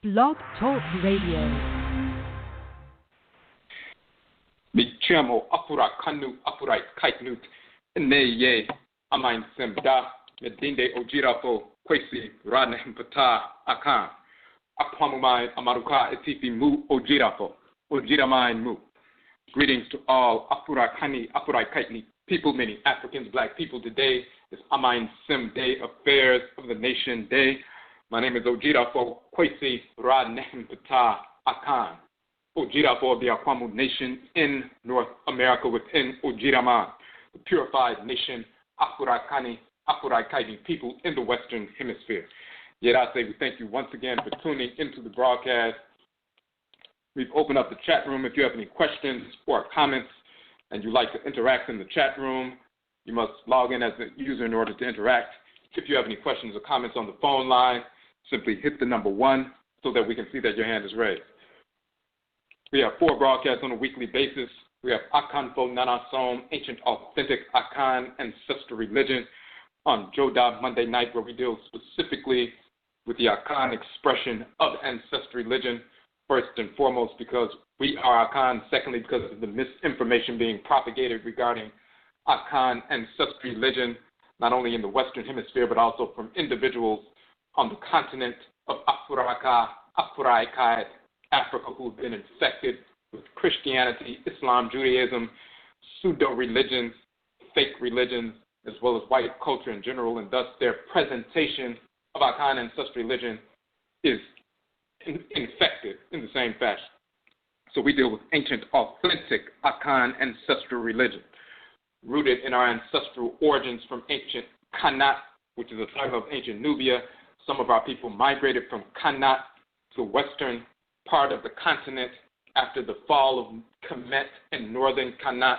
Blog Talk Radio. Michamo Afurakani Afurakani Neye AMANSEM Da Medinde Odwirafo Kwesi Nehem Ptah Akhan Akwamuman Amaruka Atifi Mu Odwiraman Mu. Greetings to all Afurakani Afurakani people, many Africans, black people. Today is AMANSEM Day, Affairs of the Nation Day. My name is Odwirafo Kwesi Nehem Ptah Akhan. Odwirafo of the Akwamu nation in North America within Odwiraman, the Purified nation, Afurakani, people in the Western Hemisphere. Yet I say we thank you once again for tuning into the broadcast. We've opened up the chat room. If you have any questions or comments and you'd like to interact in the chat room, you must log in as a user in order to interact. If you have any questions or comments on the phone line, simply hit the number 1 so that we can see that your hand is raised. We have 4 broadcasts on a weekly basis. We have Akhan Fo Nana Som, Ancient Authentic Akan Ancestral Religion, on Joda Monday night, where we deal specifically with the Akan expression of ancestral religion, first and foremost because we are Akan, secondly because of the misinformation being propagated regarding Akan ancestral religion, not only in the Western Hemisphere, but also from individuals on the continent of Afurakani, Africa, who've been infected with Christianity, Islam, Judaism, pseudo-religions, fake religions, as well as white culture in general, and thus their presentation of Akan ancestral religion is infected in the same fashion. So we deal with ancient, authentic Akan ancestral religion, rooted in our ancestral origins from ancient KAMIT, which is a type of ancient Nubia. Some of our people migrated from KAMIT to the western part of the continent after the fall of KAMIT in northern KAMIT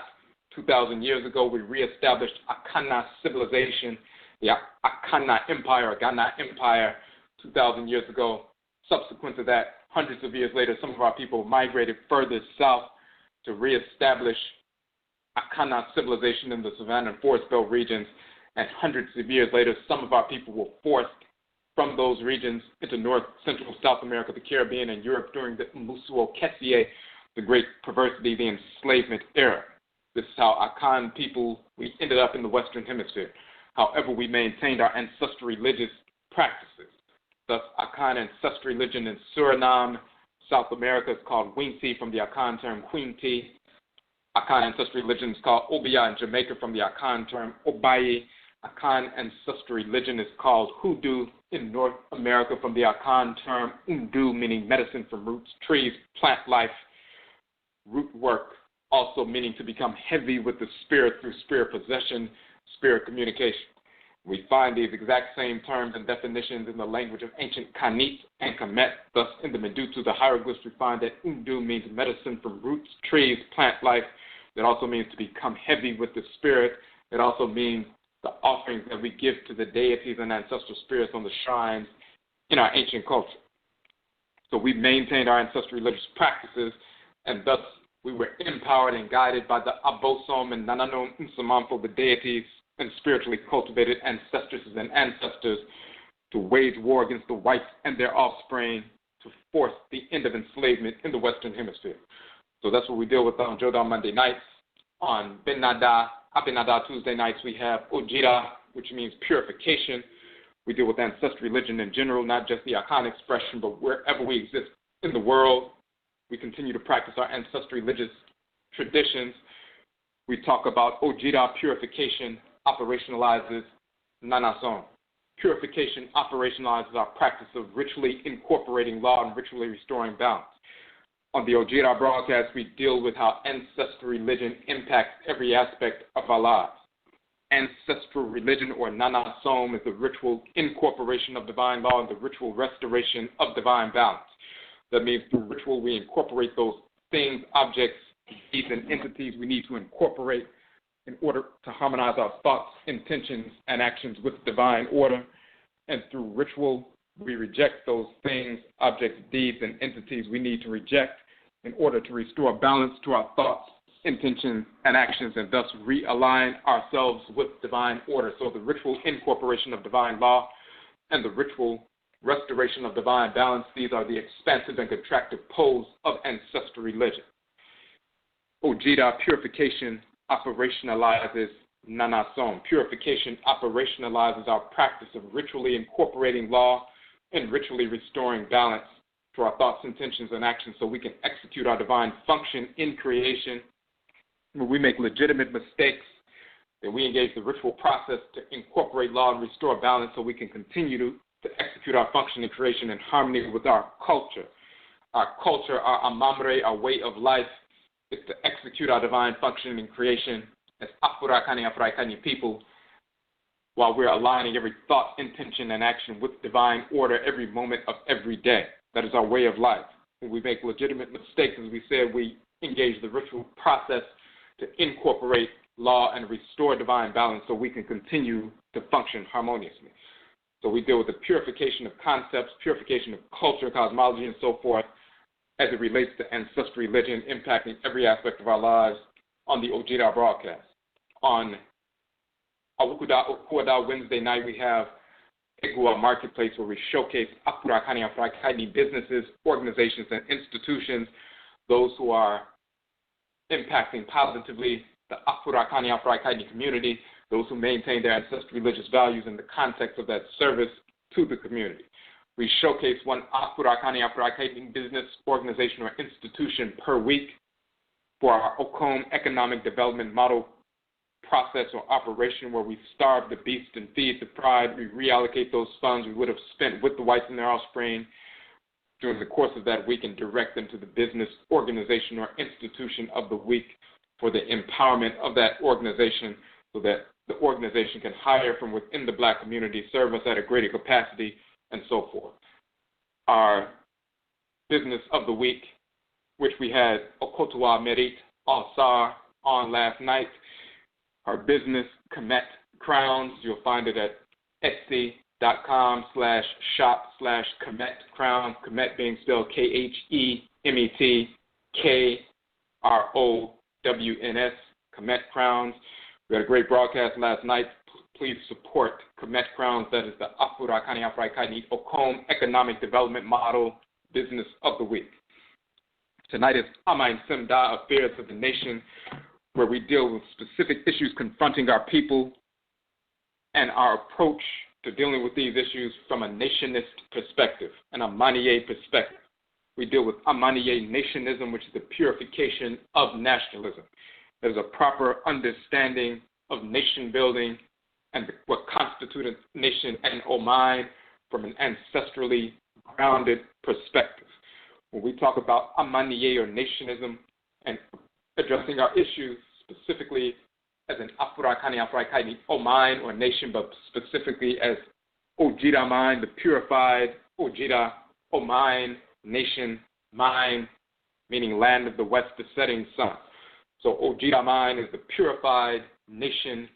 2,000 years ago. We reestablished Akhan civilization, the Akhan Empire, Ghana Empire, 2,000 years ago. Subsequent to that, hundreds of years later, some of our people migrated further south to reestablish Akhan civilization in the Savannah and Forest Belt regions, and hundreds of years later, some of our people were forced from those regions into North, Central, South America, the Caribbean, and Europe during the Kwesi, the great perversity, the enslavement era. This is how Akan people, we ended up in the Western Hemisphere. However, we maintained our ancestral religious practices. Thus, Akan ancestral religion in Suriname, South America, is called Winti from the Akan term Quinti. Akan ancestral religion is called Obia in Jamaica from the Akan term Obaye. Akan ancestral religion is called Hoodoo in North America from the Akan term Undu, meaning medicine from roots, trees, plant life, root work, also meaning to become heavy with the spirit through spirit possession, spirit communication. We find these exact same terms and definitions in the language of ancient KAMIT and KAMET. Thus, in the Medutu, the hieroglyphs, we find that Undu means medicine from roots, trees, plant life. It also means to become heavy with the spirit. It also means the offerings that we give to the deities and ancestral spirits on the shrines in our ancient culture. So we maintained our ancestral religious practices, and thus we were empowered and guided by the Abosom and Nananom Nsamanfo, the deities and spiritually cultivated ancestresses and ancestors, to wage war against the whites and their offspring to force the end of enslavement in the Western Hemisphere. So that's what we deal with on Joda Monday nights. On Abinada Tuesday nights, we have Ojira, which means purification. We deal with ancestral religion in general, not just the Akan expression, but wherever we exist in the world, we continue to practice our ancestral religious traditions. We talk about Ojira purification operationalizes Nanason. Purification operationalizes our practice of ritually incorporating law and ritually restoring balance. On the Ojira broadcast, we deal with how ancestral religion impacts every aspect of our lives. Ancestral religion, or Nana Som, is the ritual incorporation of divine law and the ritual restoration of divine balance. That means through ritual, we incorporate those things, objects, deeds, and entities we need to incorporate in order to harmonize our thoughts, intentions, and actions with divine order. And through ritual, we reject those things, objects, deeds, and entities we need to reject in order to restore balance to our thoughts, intentions, and actions, and thus realign ourselves with divine order. So the ritual incorporation of divine law and the ritual restoration of divine balance. These are the expansive and contractive poles of ancestral religion. Ojida, purification, operationalizes Nanasom. Purification operationalizes our practice of ritually incorporating law and ritually restoring balance to our thoughts, intentions, and actions so we can execute our divine function in creation. When we make legitimate mistakes, then we engage the ritual process to incorporate law and restore balance so we can continue to execute our function in creation in harmony with our culture. Our culture, our amamre, our way of life, is to execute our divine function in creation as Afurakani people, while we're aligning every thought, intention, and action with divine order every moment of every day. That is our way of life. When we make legitimate mistakes, as we said, we engage the ritual process to incorporate law and restore divine balance so we can continue to function harmoniously. So we deal with the purification of concepts, purification of culture, cosmology, and so forth, as it relates to ancestral religion impacting every aspect of our lives on the Ojida broadcast. On Awukuda Wednesday night, we have Egua Marketplace, where we showcase Afurakani businesses, organizations, and institutions, those who are impacting positively the Afurakani community, those who maintain their ancestral religious values in the context of that service to the community. We showcase one Afurakani business, organization, or institution per week for our Okom economic development model process or operation, where we starve the beast and feed the pride. We reallocate those funds we would have spent with the whites and their offspring during the course of that week and direct them to the business, organization, or institution of the week for the empowerment of that organization so that the organization can hire from within the black community, serve us at a greater capacity, and so forth. Our business of the week, which we had Okotua Merit Alsar on last night. Our business, KAMIT Crowns, you'll find it at etsy.com/shop/KAMIT Crowns, KAMIT being spelled KHEMET, KROWNS, KAMIT Crowns. We had a great broadcast last night. Please support KAMIT Crowns. That is the Afurakani Okom Economic Development Model Business of the Week. Tonight is AMANSEM, Affairs of the Nation, where we deal with specific issues confronting our people and our approach to dealing with these issues from a nationist perspective, an Amaniye perspective. We deal with Amaniye nationism, which is the purification of nationalism. There's a proper understanding of nation building and what constitutes a nation and Oman from an ancestrally grounded perspective. When we talk about Amaniye or nationism and addressing our issues specifically as an Afurakani Oman or nation, but specifically as Odwiraman, the purified Ojida Oman nation, mine, meaning land of the west, the setting sun. So Odwiraman is the purified nation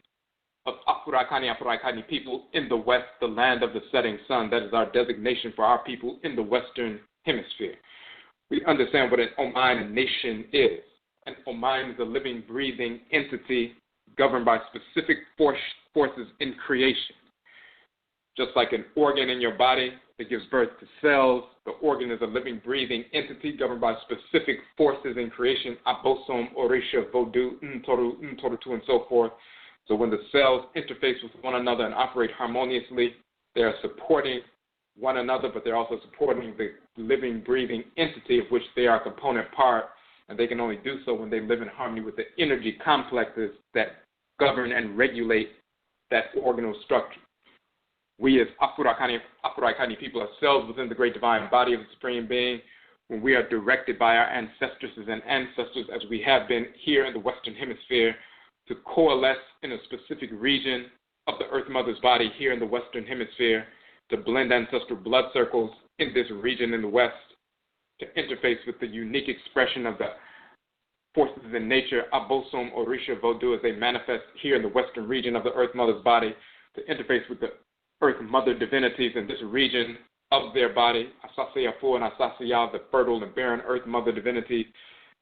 of Afurakani people in the west, the land of the setting sun. That is our designation for our people in the Western Hemisphere. We understand what an Oman nation is. An Oman is a living, breathing entity governed by specific forces in creation. Just like an organ in your body that gives birth to cells, the organ is a living, breathing entity governed by specific forces in creation, Abosom, Orisha, Vodu, NTORO, NTORO2, and so forth. So when the cells interface with one another and operate harmoniously, they are supporting one another, but they're also supporting the living, breathing entity of which they are a component part, and they can only do so when they live in harmony with the energy complexes that govern and regulate that organal structure. We as Afurakani people ourselves within the great divine body of the Supreme Being, when we are directed by our ancestresses and ancestors as we have been here in the Western Hemisphere to coalesce in a specific region of the Earth Mother's body here in the Western Hemisphere, to blend ancestral blood circles in this region in the West, to interface with the unique expression of the forces in nature, Abosom, Orisha, Vodu, as they manifest here in the Western region of the Earth Mother's body, to interface with the Earth Mother divinities in this region of their body, Asasiyafo and Asasiya, the fertile and barren Earth Mother divinities,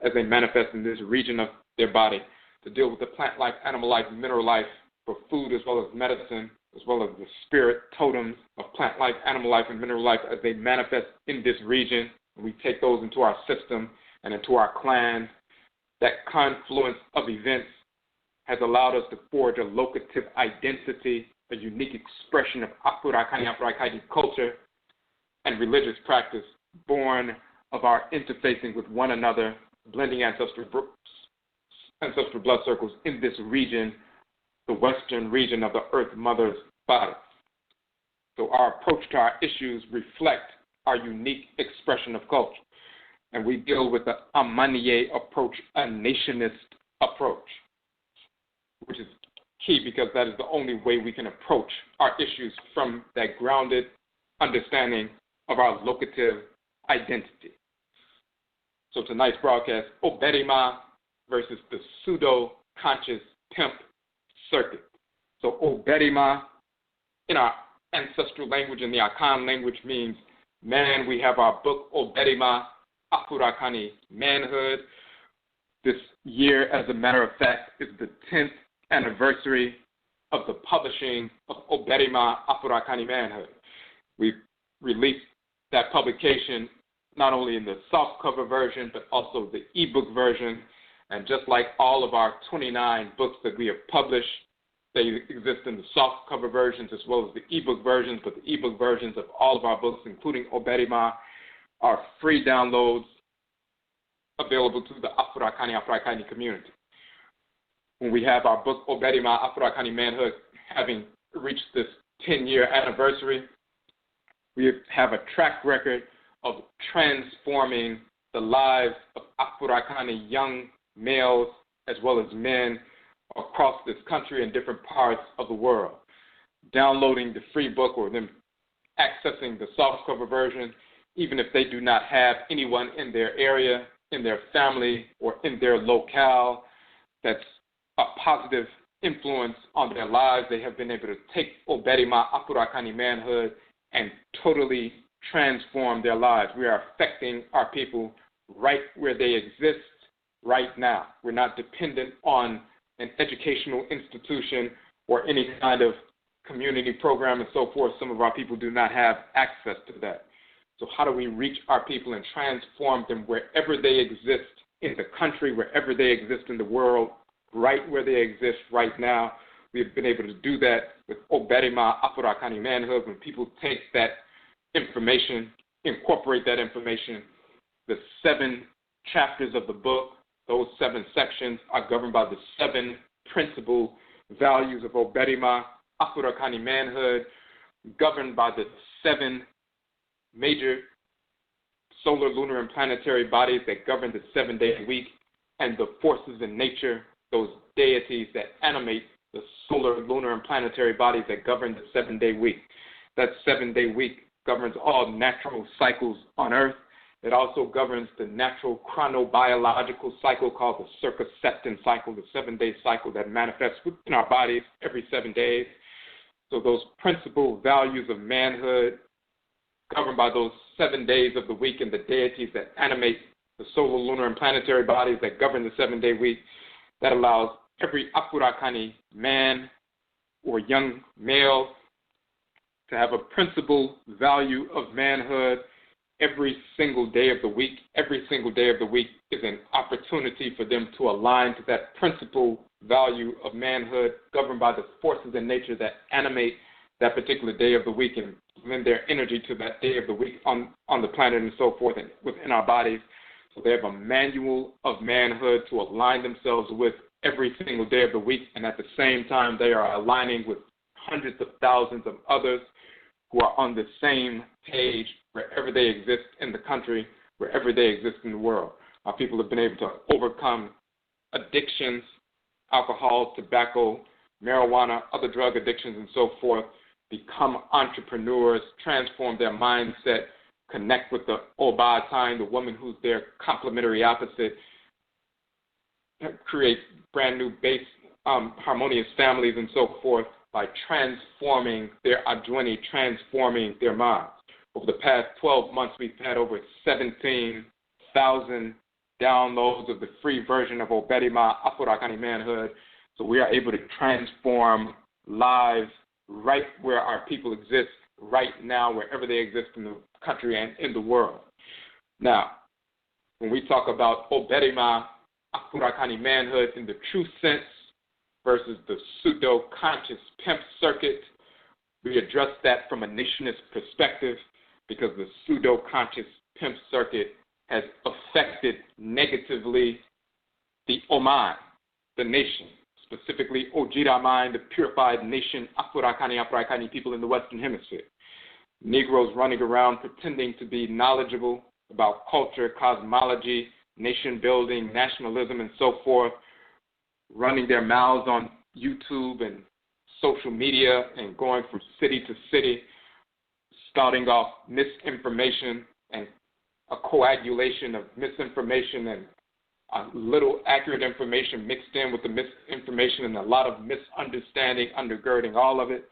as they manifest in this region of their body, to deal with the plant life, animal life, mineral life, for food as well as medicine, as well as the spirit totems of plant life, animal life, and mineral life as they manifest in this region. And we take those into our system and into our clans. That confluence of events has allowed us to forge a locative identity, a unique expression of Afurakani culture and religious practice born of our interfacing with one another, blending ancestral blood circles in this region, the western region of the Earth Mother's body. So our approach to our issues reflect our unique expression of culture. And we deal with the Amaniye approach, a nationist approach, which is key because that is the only way we can approach our issues from that grounded understanding of our locative identity. So tonight's broadcast, OBARIMA versus the pseudo-conscious pimp circuit. So OBARIMA in our ancestral language, in the Akan language, means man. We have our book, OBARIMA, Afurakani, Manhood. This year, as a matter of fact, is the 10th anniversary of the publishing of OBARIMA, Afurakani, Manhood. We've released that publication not only in the softcover version, but also the ebook version. And just like all of our 29 books that we have published, they exist in the softcover versions as well as the ebook versions, but the ebook versions of all of our books, including OBARIMA, are free downloads available to the Afurakani community. When we have our book, OBARIMA, Afurakani Manhood, having reached this 10-year anniversary, we have a track record of transforming the lives of Afurakani young males as well as men across this country and different parts of the world. Downloading the free book or them accessing the softcover version, even if they do not have anyone in their area, in their family, or in their locale that's a positive influence on their lives, they have been able to take OBARIMA, Afurakani Manhood, and totally transform their lives. We are affecting our people right where they exist right now. We're not dependent on an educational institution or any kind of community program and so forth. Some of our people do not have access to that. So how do we reach our people and transform them wherever they exist in the country, wherever they exist in the world, right where they exist right now? We've been able to do that with OBARIMA, Afurakani Manhood. When people take that information, incorporate that information, the 7 chapters of the book, those 7 sections are governed by the 7 principal values of OBARIMA, Afurakani Manhood, governed by the 7 major solar, lunar, and planetary bodies that govern the 7-day week, and the forces in nature, those deities that animate the solar, lunar, and planetary bodies that govern the 7-day week. That 7-day week governs all natural cycles on Earth. It also governs the natural chronobiological cycle called the circumseptan cycle, the 7-day cycle that manifests within our bodies every 7 days. So those principal values of manhood, governed by those 7 days of the week and the deities that animate the solar, lunar, and planetary bodies that govern the 7-day week, that allows every Afurakani man or young male to have a principal value of manhood every single day of the week. Every single day of the week is an opportunity for them to align to that principal value of manhood governed by the forces in nature that animate that particular day of the week and lend their energy to that day of the week on the planet and so forth and within our bodies. So they have a manual of manhood to align themselves with every single day of the week, and at the same time they are aligning with hundreds of thousands of others who are on the same page wherever they exist in the country, wherever they exist in the world. Our people have been able to overcome addictions, alcohol, tobacco, marijuana, other drug addictions, and so forth, become entrepreneurs, transform their mindset, connect with the Oba time, the woman who's their complementary opposite, create brand new base, harmonious families and so forth by transforming their adjwani, transforming their minds. Over the past 12 months, we've had over 17,000 downloads of the free version of OBARIMA, Afurakani Manhood. So we are able to transform lives right where our people exist right now, wherever they exist in the country and in the world. Now, when we talk about OBARIMA, Afurakani manhood in the true sense versus the pseudo-conscious pimp circuit, we address that from a nationist perspective because the pseudo-conscious pimp circuit has affected negatively the Oman, the nation, specifically Odwiraman, the purified nation, Afurakani people in the Western Hemisphere. Negroes running around pretending to be knowledgeable about culture, cosmology, nation building, nationalism, and so forth, running their mouths on YouTube and social media and going from city to city, starting off misinformation and a coagulation of misinformation and a little accurate information mixed in with the misinformation and a lot of misunderstanding undergirding all of it,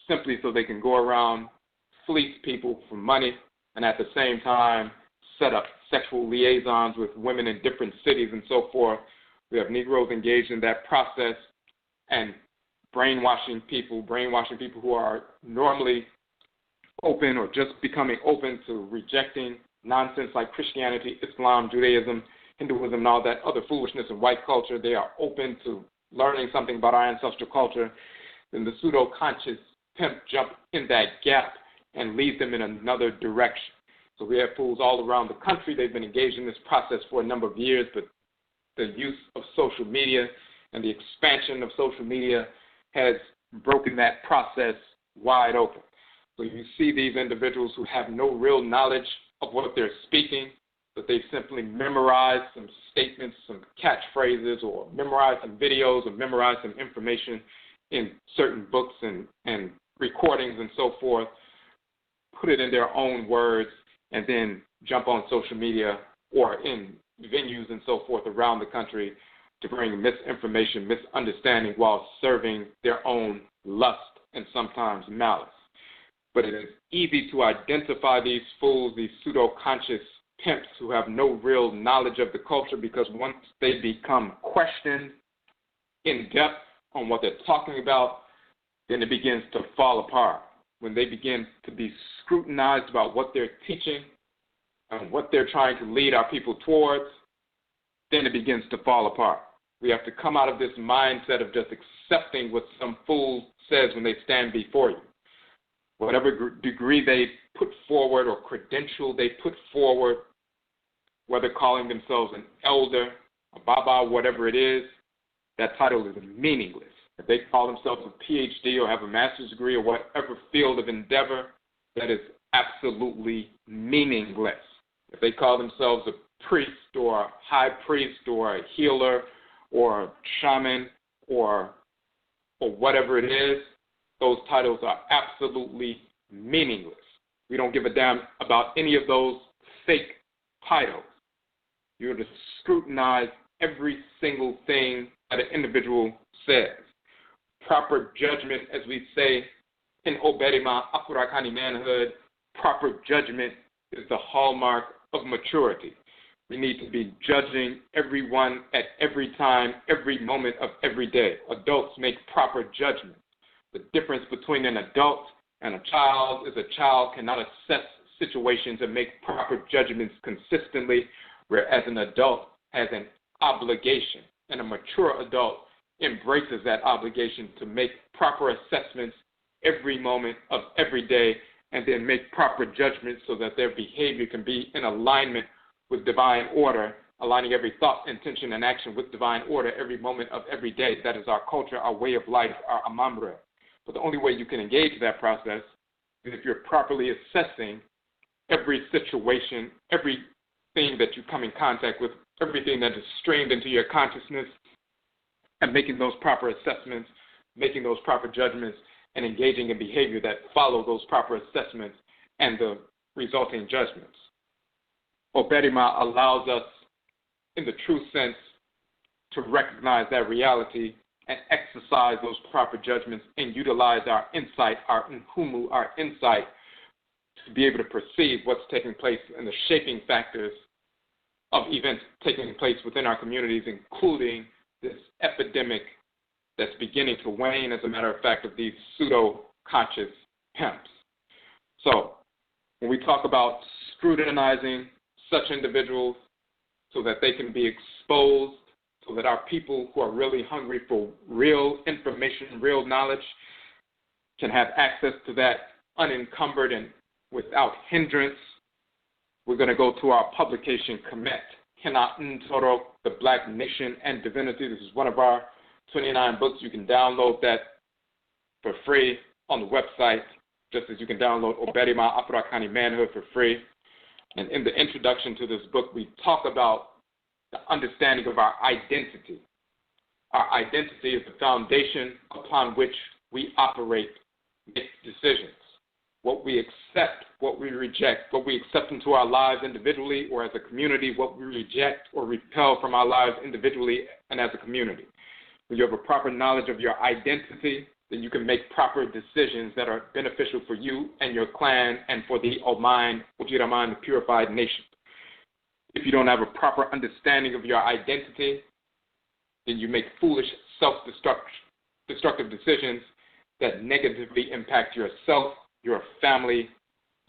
simply so they can go around, fleece people for money, and at the same time set up sexual liaisons with women in different cities and so forth. We have Negroes engaged in that process and brainwashing people who are normally open or just becoming open to rejecting nonsense like Christianity, Islam, Judaism, Hinduism, and all that other foolishness in white culture. They are open to learning something about our ancestral culture. Then the pseudo-conscious pimp jump in that gap and leads them in another direction. So we have fools all around the country. They've been engaged in this process for a number of years, but the use of social media and the expansion of social media has broken that process wide open. So you see these individuals who have no real knowledge of what they're speaking, but they simply memorize some statements, some catchphrases, or memorize some videos, or memorize some information in certain books and recordings and so forth, put it in their own words, and then jump on social media or in venues and so forth around the country to bring misinformation, misunderstanding while serving their own lust and sometimes malice. But it is easy to identify these fools, these pseudo-conscious pimps who have no real knowledge of the culture, because once they become questioned in depth on what they're talking about, then it begins to fall apart. When they begin to be scrutinized about what they're teaching and what they're trying to lead our people towards, then it begins to fall apart. We have to come out of this mindset of just accepting what some fool says when they stand before you. Whatever degree they put forward or credential they put forward, whether calling themselves an elder, a baba, whatever it is, that title is meaningless. If they call themselves a PhD or have a master's degree or whatever field of endeavor, that is absolutely meaningless. If they call themselves a priest or a high priest or a healer or a shaman or whatever it is, those titles are absolutely meaningless. We don't give a damn about any of those fake titles. You're to scrutinize every single thing that an individual says. Proper judgment, as we say in OBARIMA, Afurakani manhood, proper judgment is the hallmark of maturity. We need to be judging everyone at every time, every moment of every day. Adults make proper judgment. The difference between an adult and a child is a child cannot assess situations and make proper judgments consistently, whereas an adult has an obligation, and a mature adult embraces that obligation to make proper assessments every moment of every day and then make proper judgments so that their behavior can be in alignment with divine order, aligning every thought, intention, and action with divine order every moment of every day. That is our culture, our way of life, our Amaruka. But the only way you can engage that process is if you're properly assessing every situation, everything that you come in contact with, everything that is streamed into your consciousness, and making those proper assessments, making those proper judgments, and engaging in behavior that follow those proper assessments and the resulting judgments. OBARIMA allows us, in the true sense, to recognize that reality and exercise those proper judgments and utilize our insight, our Nhoma, our insight, to be able to perceive what's taking place and the shaping factors of events taking place within our communities, including this epidemic that's beginning to wane, as a matter of fact, of these pseudo-conscious pimps. So when we talk about scrutinizing such individuals so that they can be exposed, so that our people who are really hungry for real information, real knowledge, can have access to that unencumbered and without hindrance, we're going to go to our publication, KAMIT, HENA, NTORO, The Black Nation, and Divinity. This is one of our 29 books. You can download that for free on the website, just as you can download OBARIMA, Afurakani, Manhood for free. And in the introduction to this book, we talk about the understanding of our identity. Our identity is the foundation upon which we operate, make decisions. What we accept, what we reject, what we accept into our lives individually or as a community, what we reject or repel from our lives individually and as a community. When you have a proper knowledge of your identity, then you can make proper decisions that are beneficial for you and your clan and for the Odwiraman, the Purified nation. If you don't have a proper understanding of your identity, then you make foolish, self-destructive decisions that negatively impact yourself, your family,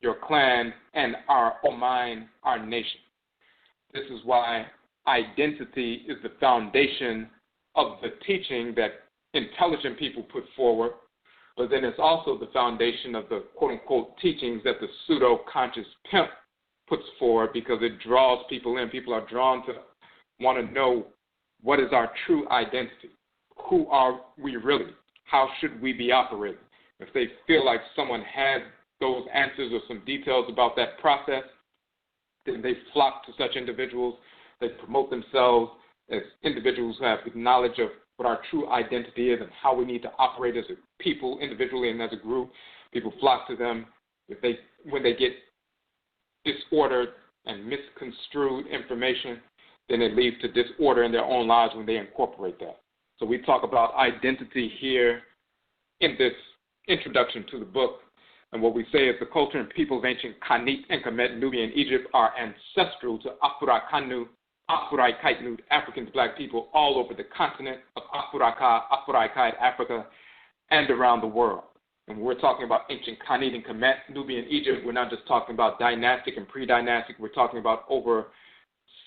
your clan, and our Oman, our nation. This is why identity is the foundation of the teaching that intelligent people put forward, but then it's also the foundation of the quote-unquote teachings that the pseudo-conscious pimp puts forward, because it draws people in. People are drawn to want to know, what is our true identity? Who are we really? How should we be operating? If they feel like someone has those answers or some details about that process, then they flock to such individuals. They promote themselves as individuals who have knowledge of what our true identity is and how we need to operate as a people, individually and as a group. People flock to them. When they get disordered and misconstrued information, then it leads to disorder in their own lives when they incorporate that. So we talk about identity here in this introduction to the book. And what we say is the culture and people of ancient KAMIT and KAMIT, Nubia, and Egypt are ancestral to Afurakani, Afurakani, Africans, black people all over the continent of Afurakani, Africa, and around the world. And when we're talking about ancient KAMIT and KAMIT, Nubia, and Egypt, we're not just talking about dynastic and pre-dynastic. We're talking about over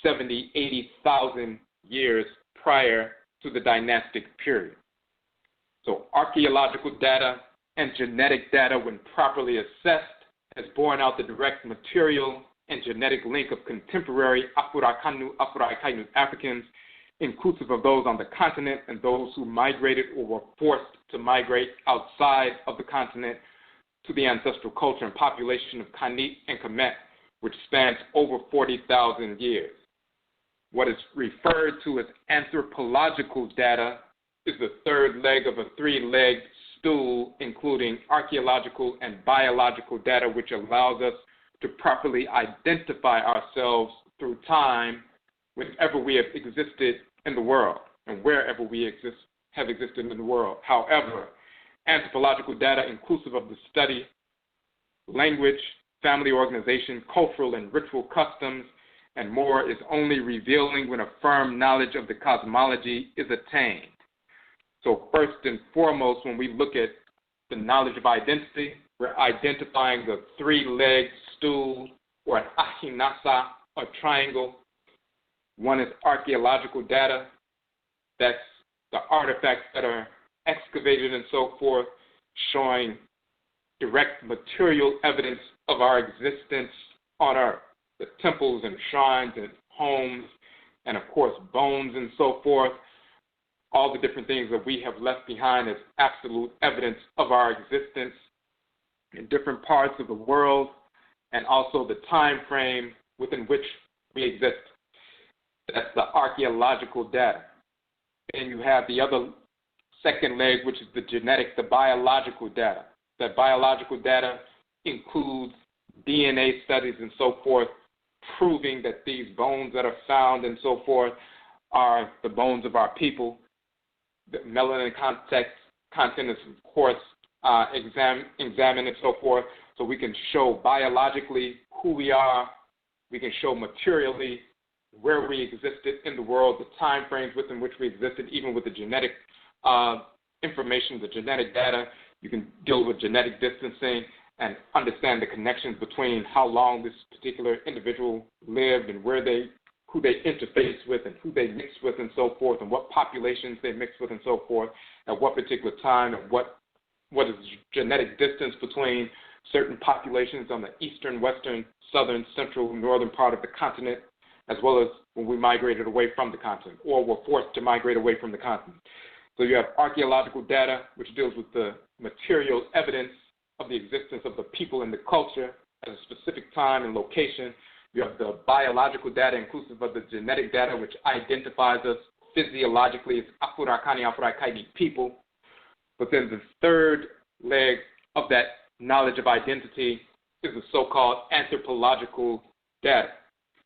70, 80,000 years prior to the dynastic period. So archaeological data and genetic data, when properly assessed, has borne out the direct material and genetic link of contemporary Afurakani Africans, inclusive of those on the continent and those who migrated or were forced to migrate outside of the continent, to the ancestral culture and population of KAMIT and KAMIT, which spans over 40,000 years. What is referred to as anthropological data is the third leg of a three-legged stool, including archaeological and biological data, which allows us to properly identify ourselves through time whenever we have existed in the world and wherever we have existed in the world. However, anthropological data, inclusive of the study, language, family organization, cultural and ritual customs, and more, is only revealing when a firm knowledge of the cosmology is attained. So first and foremost, when we look at the knowledge of identity, we're identifying the three-legged stool, or an ahinasa, a triangle. One is archaeological data. That's the artifacts that are excavated and so forth, showing direct material evidence of our existence on Earth. The temples and shrines and homes, and of course bones and so forth, all the different things that we have left behind as absolute evidence of our existence in different parts of the world, and also the time frame within which we exist. That's the archaeological data. And you have the other second leg, which is the genetic, the biological data. That biological data includes DNA studies and so forth, proving that these bones that are found and so forth are the bones of our people. The melanin content is, of course, examined and so forth, so we can show biologically who we are. We can show materially where we existed in the world, the time frames within which we existed, even with the genetic information, the genetic data. You can deal with genetic distancing and understand the connections between how long this particular individual lived and who they interface with and who they mix with and so forth, and what populations they mix with and so forth, at what particular time, and what is genetic distance between certain populations on the eastern, western, southern, central, northern part of the continent, as well as when we migrated away from the continent or were forced to migrate away from the continent. So you have archaeological data, which deals with the material evidence of the existence of the people and the culture at a specific time and location. You have the biological data, inclusive of the genetic data, which identifies us physiologically as Afurakani people. But then the third leg of that knowledge of identity is the so-called anthropological data.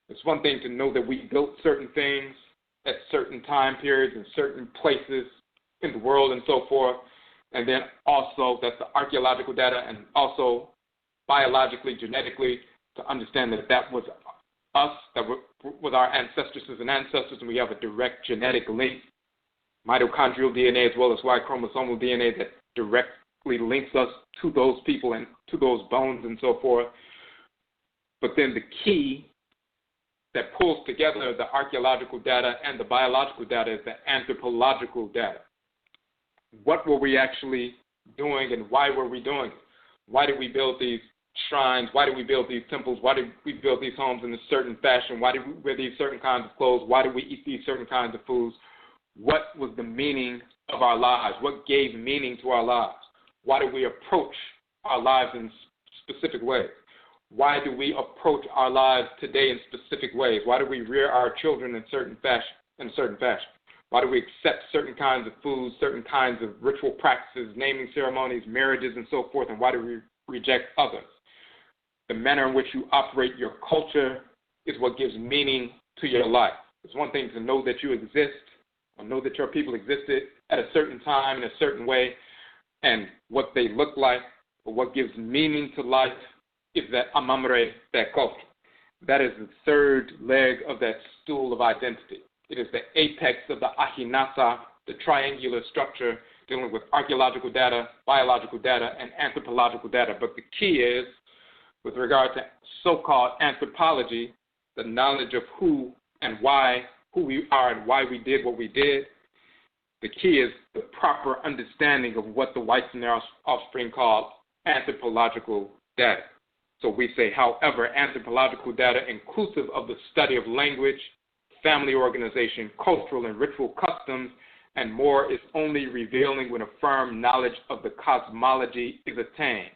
It's one thing to know that we built certain things at certain time periods in certain places in the world and so forth, and then also that's the archaeological data, and also biologically, genetically, to understand that that was us, that was our ancestresses and ancestors, and we have a direct genetic link, mitochondrial DNA as well as Y chromosomal DNA that directly links us to those people and to those bones and so forth. But then the key that pulls together the archaeological data and the biological data is the anthropological data. What were we actually doing and why were we doing it? Why did we build these shrines? Why did we build these temples? Why did we build these homes in a certain fashion? Why did we wear these certain kinds of clothes? Why did we eat these certain kinds of foods? What was the meaning of our lives? What gave meaning to our lives? Why do we approach our lives in specific ways? Why do we approach our lives today in specific ways? Why do we rear our children in a certain fashion? Why do we accept certain kinds of foods, certain kinds of ritual practices, naming ceremonies, marriages, and so forth, and why do we reject others? The manner in which you operate your culture is what gives meaning to your life. It's one thing to know that you exist, or know that your people existed at a certain time in a certain way, and what they look like, but what gives meaning to life is that amamre, that culture. That is the third leg of that stool of identity. It is the apex of the ahinasa, the triangular structure dealing with archaeological data, biological data, and anthropological data. But the key is, with regard to so-called anthropology, the knowledge of who we are and why we did what we did, the key is the proper understanding of what the whites and their offspring call anthropological data. So we say, however, anthropological data inclusive of the study of language, family organization, cultural and ritual customs, and more is only revealing when a firm knowledge of the cosmology is attained.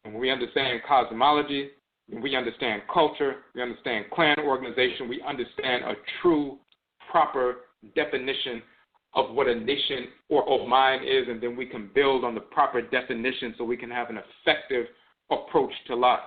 And when we understand cosmology, when we understand culture, we understand clan organization, we understand a true, proper definition of what a nation or of mind is, and then we can build on the proper definition so we can have an effective approach to life.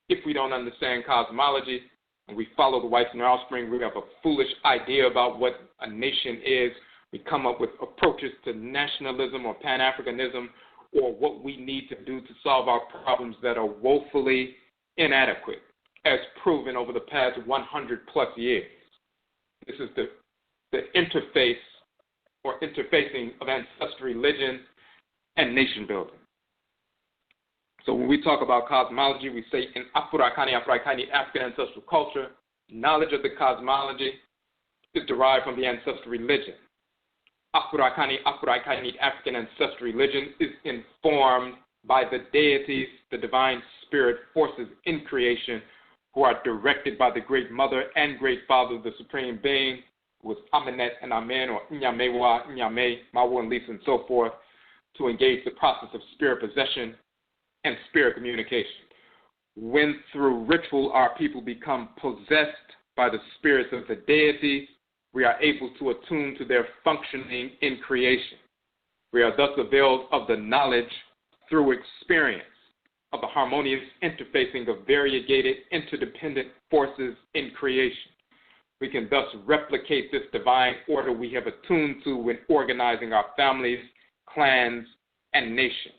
If we don't understand cosmology and we follow the whites and their offspring, we have a foolish idea about what a nation is. We come up with approaches to nationalism or Pan-Africanism or what we need to do to solve our problems that are woefully inadequate, as proven over the past 100-plus years. This is the interface or interfacing of ancestral religion and nation building. So when we talk about cosmology, we say in Afurakani, African ancestral culture, knowledge of the cosmology is derived from the ancestral religion. Afurakani, African ancestral religion is informed by the deities, the divine spirit forces in creation, who are directed by the great mother and great father, the supreme being, who is Amenet and Amen, or Nyamewa, Nyame, Mawu and Lisa, and so forth, to engage the process of spirit possession and spirit communication. When through ritual our people become possessed by the spirits of the deities, we are able to attune to their functioning in creation. We are thus availed of the knowledge through experience of the harmonious interfacing of variegated, interdependent forces in creation. We can thus replicate this divine order we have attuned to when organizing our families, clans, and nations.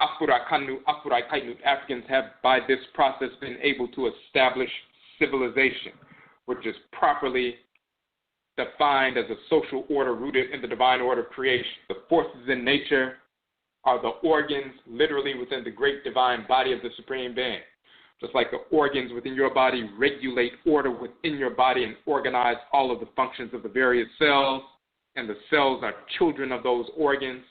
Africans have by this process been able to establish civilization, which is properly defined as a social order rooted in the divine order of creation. The forces in nature are the organs literally within the great divine body of the Supreme Being. Just like the organs within your body regulate order within your body and organize all of the functions of the various cells, and the cells are children of those organs.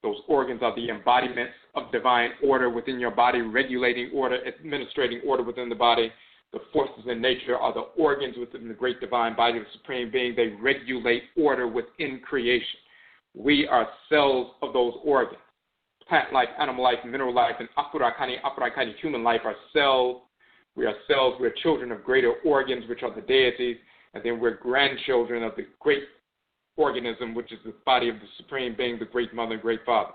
Those organs are the embodiments of divine order within your body, regulating order, administrating order within the body. The forces in nature are the organs within the great divine body of the Supreme Being. They regulate order within creation. We are cells of those organs. Plant life, animal life, mineral life, and Afurakani human life are cells. We are cells. We're children of greater organs, which are the deities, and then we're grandchildren of the great organism, which is the body of the Supreme Being, the Great Mother and Great Father.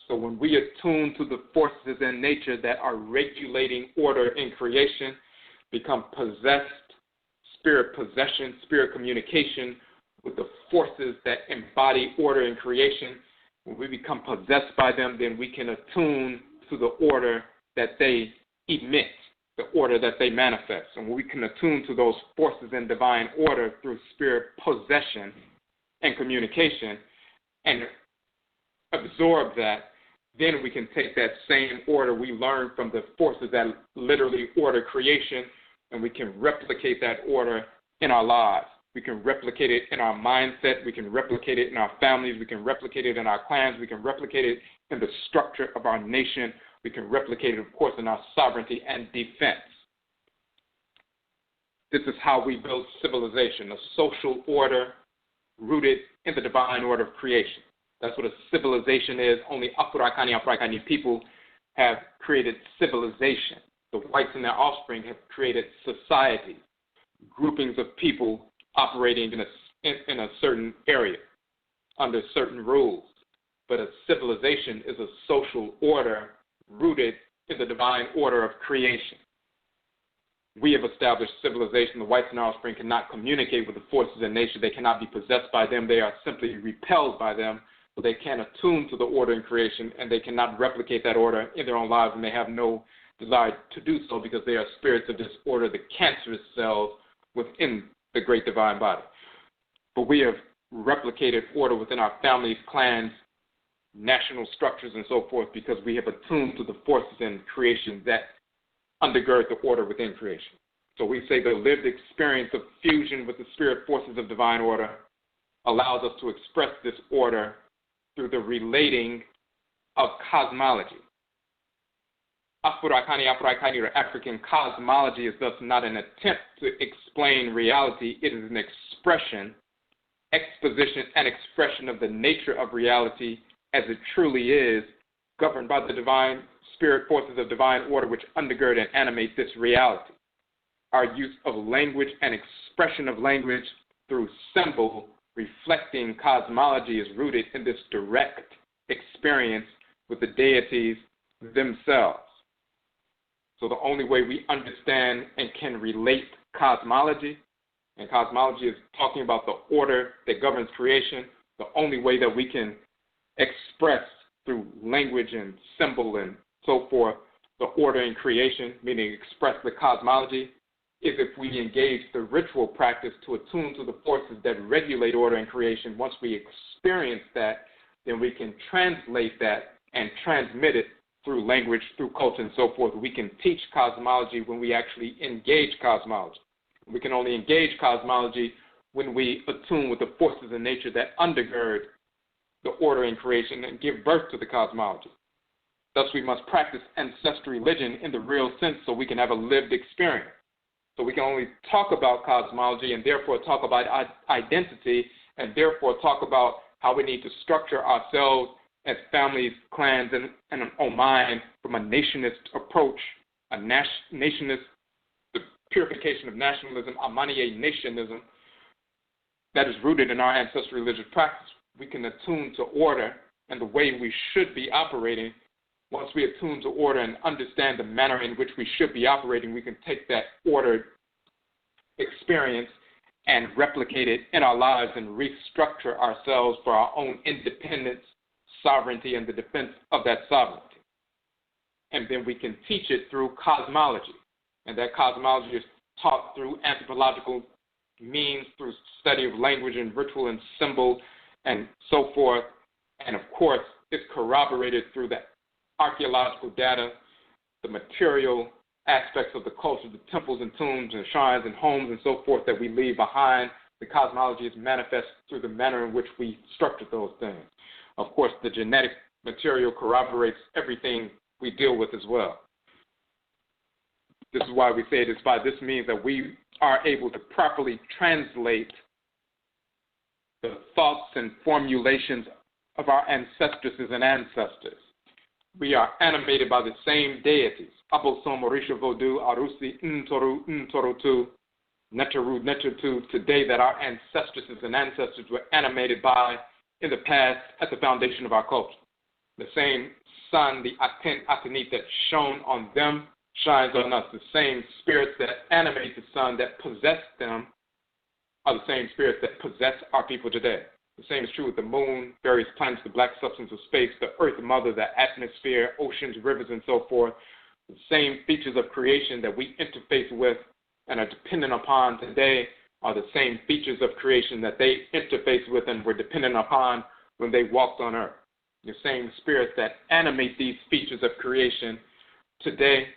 So when we attune to the forces in nature that are regulating order in creation, become possessed, spirit possession, spirit communication with the forces that embody order in creation, when we become possessed by them, then we can attune to the order that they emit, the order that they manifest. And when we can attune to those forces in divine order through spirit possession and communication and absorb that, then we can take that same order we learned from the forces that literally order creation, and we can replicate that order in our lives. We can replicate it in our mindset. We can replicate it in our families. We can replicate it in our clans. We can replicate it in the structure of our nation. We can replicate it, of course, in our sovereignty and defense. This is how we build civilization, a social order rooted in the divine order of creation. That's what a civilization is. Only Afurakani people have created civilization. The whites and their offspring have created society, groupings of people operating in a certain area under certain rules. But a civilization is a social order rooted in the divine order of creation. We have established civilization. The whites and offspring cannot communicate with the forces in nature. They cannot be possessed by them. They are simply repelled by them. But they can attune to the order in creation, and they cannot replicate that order in their own lives, and they have no desire to do so because they are spirits of disorder, the cancerous cells within the great divine body. But we have replicated order within our families, clans, national structures, and so forth because we have attuned to the forces in creation that undergird the order within creation. So we say the lived experience of fusion with the spirit forces of divine order allows us to express this order through the relating of cosmology. Afurakani, or African cosmology, is thus not an attempt to explain reality. It is an exposition, and expression of the nature of reality as it truly is, governed by the divine spirit forces of divine order which undergird and animate this reality. Our use of language and expression of language through symbol reflecting cosmology is rooted in this direct experience with the deities themselves. So the only way we understand and can relate cosmology, and cosmology is talking about the order that governs creation, the only way that we can express through language and symbol and so forth the order in creation, meaning express the cosmology, is if we engage the ritual practice to attune to the forces that regulate order in creation. Once we experience that, then we can translate that and transmit it through language, through culture, and so forth. We can teach cosmology when we actually engage cosmology. We can only engage cosmology when we attune with the forces in nature that undergird the order in creation and give birth to the cosmology. Thus, we must practice ancestral religion in the real sense so we can have a lived experience. So we can only talk about cosmology and therefore talk about identity and therefore talk about how we need to structure ourselves as families, clans, and an Oman from a nationist approach, a nationist, the purification of nationalism, Amaniye nationism, that is rooted in our ancestral religious practice. We can attune to order and the way we should be operating. Once we attune to order and understand the manner in which we should be operating, we can take that ordered experience and replicate it in our lives and restructure ourselves for our own independence, sovereignty, and the defense of that sovereignty. And then we can teach it through cosmology. And that cosmology is taught through anthropological means through study of language and ritual and symbol and so forth. And of course, it's corroborated through the archaeological data, the material aspects of the culture, the temples and tombs and shrines and homes and so forth that we leave behind. The cosmology is manifest through the manner in which we structure those things. Of course, the genetic material corroborates everything we deal with as well. This is why we say it is by this means that we are able to properly translate the thoughts and formulations of our ancestresses and ancestors. We are animated by the same deities. Abosom, Orisha, Vodu, Arusi, NTORO, NTORO, Neteru, Neteru, today that our ancestresses and ancestors were animated by in the past at the foundation of our culture. The same sun, the Aten, Atenit that shone on them, shines on us. The same spirits that animate the sun, that possess them, are the same spirits that possess our people today. The same is true with the moon, various planets, the black substance of space, the earth mother, the atmosphere, oceans, rivers, and so forth. The same features of creation that we interface with and are dependent upon today are the same features of creation that they interface with and were dependent upon when they walked on earth. The same spirits that animate these features of creation today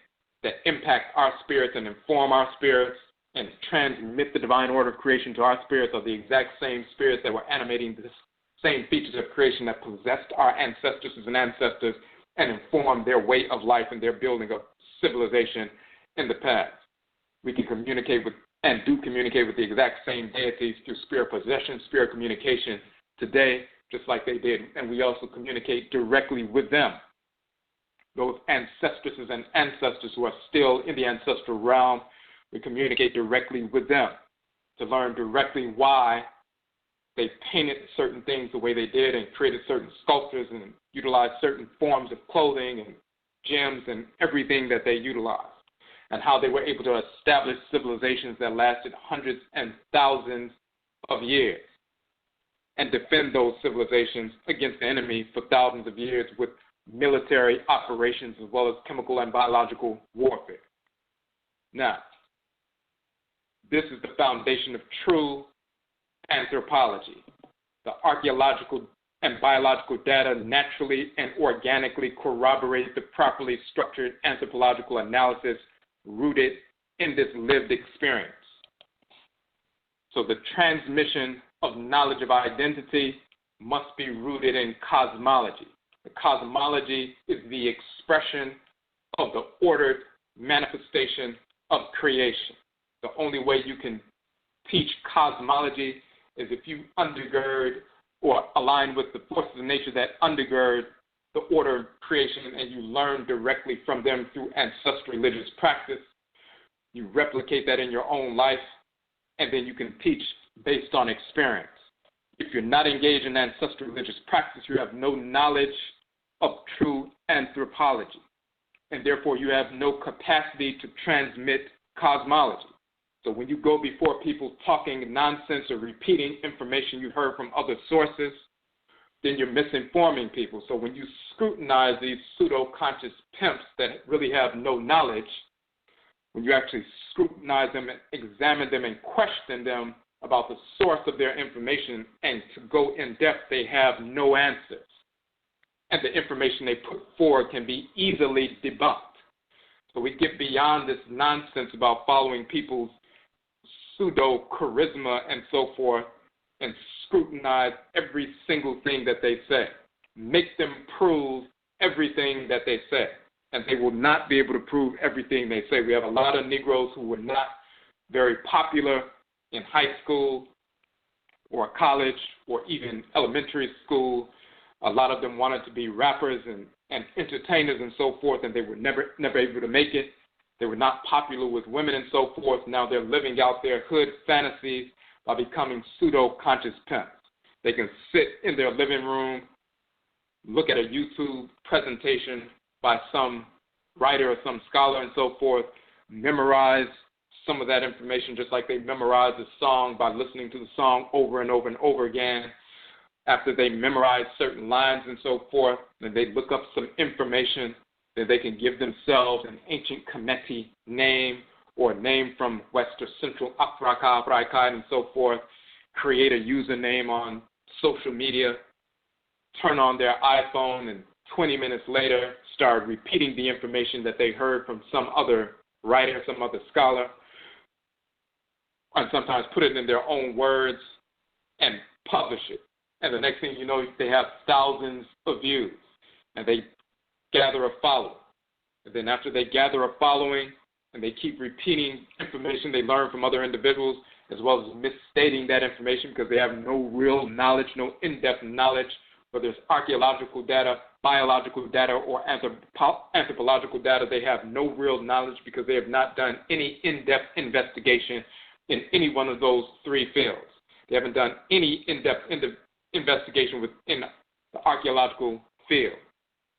that impact our spirits and inform our spirits and transmit the divine order of creation to our spirits are the exact same spirits that were animating the same features of creation that possessed our ancestresses and ancestors and informed their way of life and their building of civilization in the past. We can communicate with and do communicate with the exact same deities through spirit possession, spirit communication today, just like they did, and we also communicate directly with them. Those ancestresses and ancestors who are still in the ancestral realm, we communicate directly with them to learn directly why they painted certain things the way they did and created certain sculptures and utilized certain forms of clothing and gems and everything that they utilized, and how they were able to establish civilizations that lasted hundreds and thousands of years and defend those civilizations against the enemy for thousands of years with military operations as well as chemical and biological warfare. Now, this is the foundation of true anthropology. The archaeological and biological data naturally and organically corroborate the properly structured anthropological analysis rooted in this lived experience. So the transmission of knowledge of identity must be rooted in cosmology. The cosmology is the expression of the ordered manifestation of creation. The only way you can teach cosmology is if you undergird or align with the forces of nature that undergird the order of creation, and you learn directly from them through ancestral religious practice. You replicate that in your own life, and then you can teach based on experience. If you're not engaged in ancestral religious practice, you have no knowledge of true anthropology, and therefore you have no capacity to transmit cosmology. So when you go before people talking nonsense or repeating information you heard from other sources, then you're misinforming people. So when you scrutinize these pseudo-conscious pimps that really have no knowledge, when you actually scrutinize them and examine them and question them about the source of their information and to go in depth, they have no answers. And the information they put forward can be easily debunked. So we get beyond this nonsense about following people's pseudo-charisma and so forth and scrutinize every single thing that they say. Make them prove everything that they say. And they will not be able to prove everything they say. We have a lot of Negroes who were not very popular in high school or college or even elementary school. A lot of them wanted to be rappers and entertainers and so forth, and they were never able to make it. They were not popular with women and so forth. Now they're living out their hood fantasies by becoming pseudo-conscious pimps. They can sit in their living room, look at a YouTube presentation by some writer or some scholar and so forth, memorize some of that information just like they memorize a song by listening to the song over and over and over again. After they memorize certain lines and so forth, then they look up some information, then they can give themselves an ancient Kemetic name or a name from West or Central Afurakani, and so forth, create a username on social media, turn on their iPhone, and 20 minutes later start repeating the information that they heard from some other writer, some other scholar, and sometimes put it in their own words and publish it. And the next thing you know, they have thousands of views, and they gather a following. And then after they gather a following, and they keep repeating information they learn from other individuals, as well as misstating that information because they have no real knowledge, no in-depth knowledge, whether it's archaeological data, biological data, or anthropological data. They have no real knowledge because they have not done any in-depth investigation in any one of those three fields. They haven't done any in-depth investigation within the archaeological field.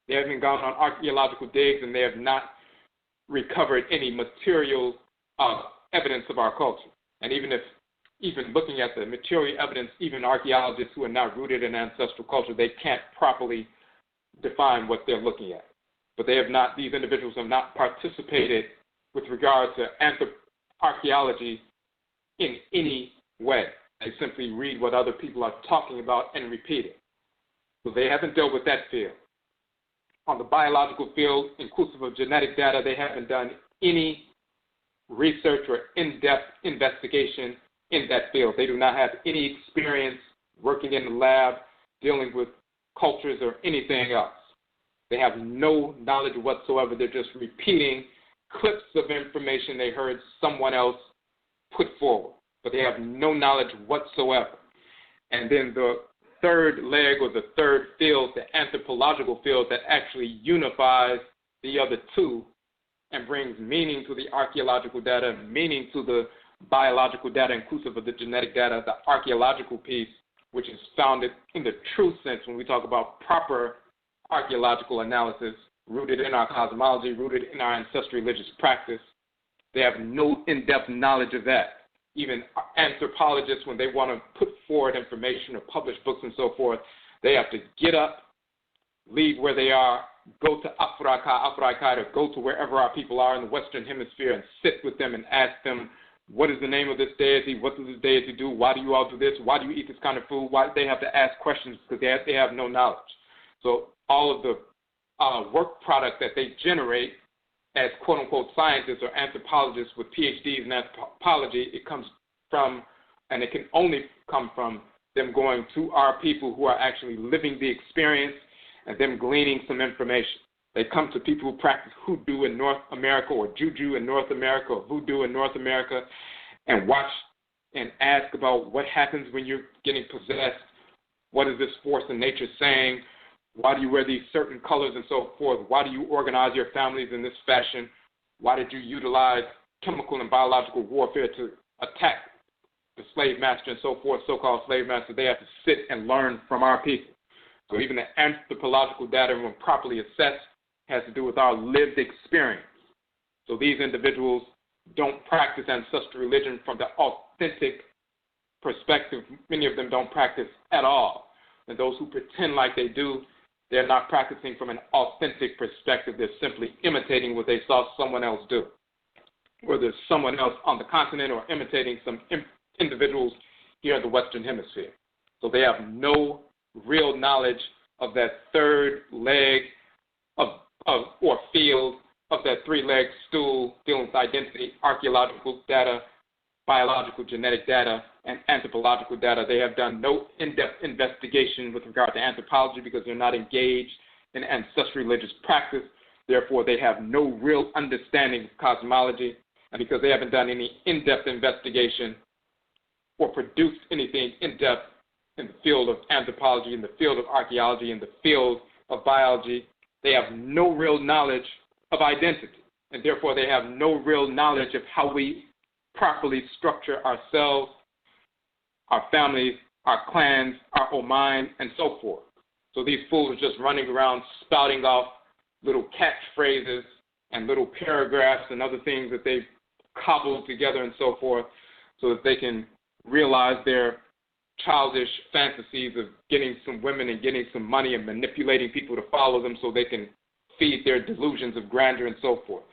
They haven't gone on archaeological digs, and they have not recovered any material evidence of our culture. And even looking at the material evidence, even archaeologists who are not rooted in ancestral culture, they can't properly define what they're looking at. But these individuals have not participated with regard to archaeology in any way. They simply read what other people are talking about and repeat it. So they haven't dealt with that field. On the biological field, inclusive of genetic data, they haven't done any research or in-depth investigation in that field. They do not have any experience working in the lab, dealing with cultures or anything else. They have no knowledge whatsoever. They're just repeating clips of information they heard someone else put forward, but they have no knowledge whatsoever. And then the third leg, or the third field, the anthropological field, that actually unifies the other two and brings meaning to the archaeological data, meaning to the biological data, inclusive of the genetic data, the archaeological piece, which is founded in the true sense when we talk about proper archaeological analysis, rooted in our cosmology, rooted in our ancestral religious practice. They have no in-depth knowledge of that. Even anthropologists, when they want to put forward information or publish books and so forth, they have to get up, leave where they are, go to Afurakani, or go to wherever our people are in the Western Hemisphere and sit with them and ask them, what is the name of this deity? What does this deity do? Why do you all do this? Why do you eat this kind of food? Why they have to ask questions because they have no knowledge. So all of the work product that they generate as quote-unquote scientists or anthropologists with PhDs in anthropology, it comes from, and it can only come from, them going to our people who are actually living the experience and them gleaning some information. They come to people who practice hoodoo in North America, or juju in North America, or voodoo in North America, and watch and ask about what happens when you're getting possessed. What is this force in nature saying? Why do you wear these certain colors and so forth? Why do you organize your families in this fashion? Why did you utilize chemical and biological warfare to attack the slave master and so forth, so-called slave master? They have to sit and learn from our people. So even the anthropological data, when properly assessed, has to do with our lived experience. So these individuals don't practice ancestral religion from the authentic perspective. Many of them don't practice at all. And those who pretend like they do, they're not practicing from an authentic perspective. They're simply imitating what they saw someone else do, whether it's someone else on the continent or imitating some individuals here in the Western Hemisphere. So they have no real knowledge of that third leg or field of that three-leg stool dealing with identity, archaeological data, biological genetic data, and anthropological data. They have done no in-depth investigation with regard to anthropology because they're not engaged in ancestral religious practice. Therefore, they have no real understanding of cosmology. And because they haven't done any in-depth investigation or produced anything in-depth in the field of anthropology, in the field of archaeology, in the field of biology, they have no real knowledge of identity. And therefore, they have no real knowledge of how we properly structure ourselves, our families, our clans, our Oman, and so forth. So these fools are just running around spouting off little catchphrases and little paragraphs and other things that they've cobbled together and so forth so that they can realize their childish fantasies of getting some women and getting some money and manipulating people to follow them so they can feed their delusions of grandeur and so forth.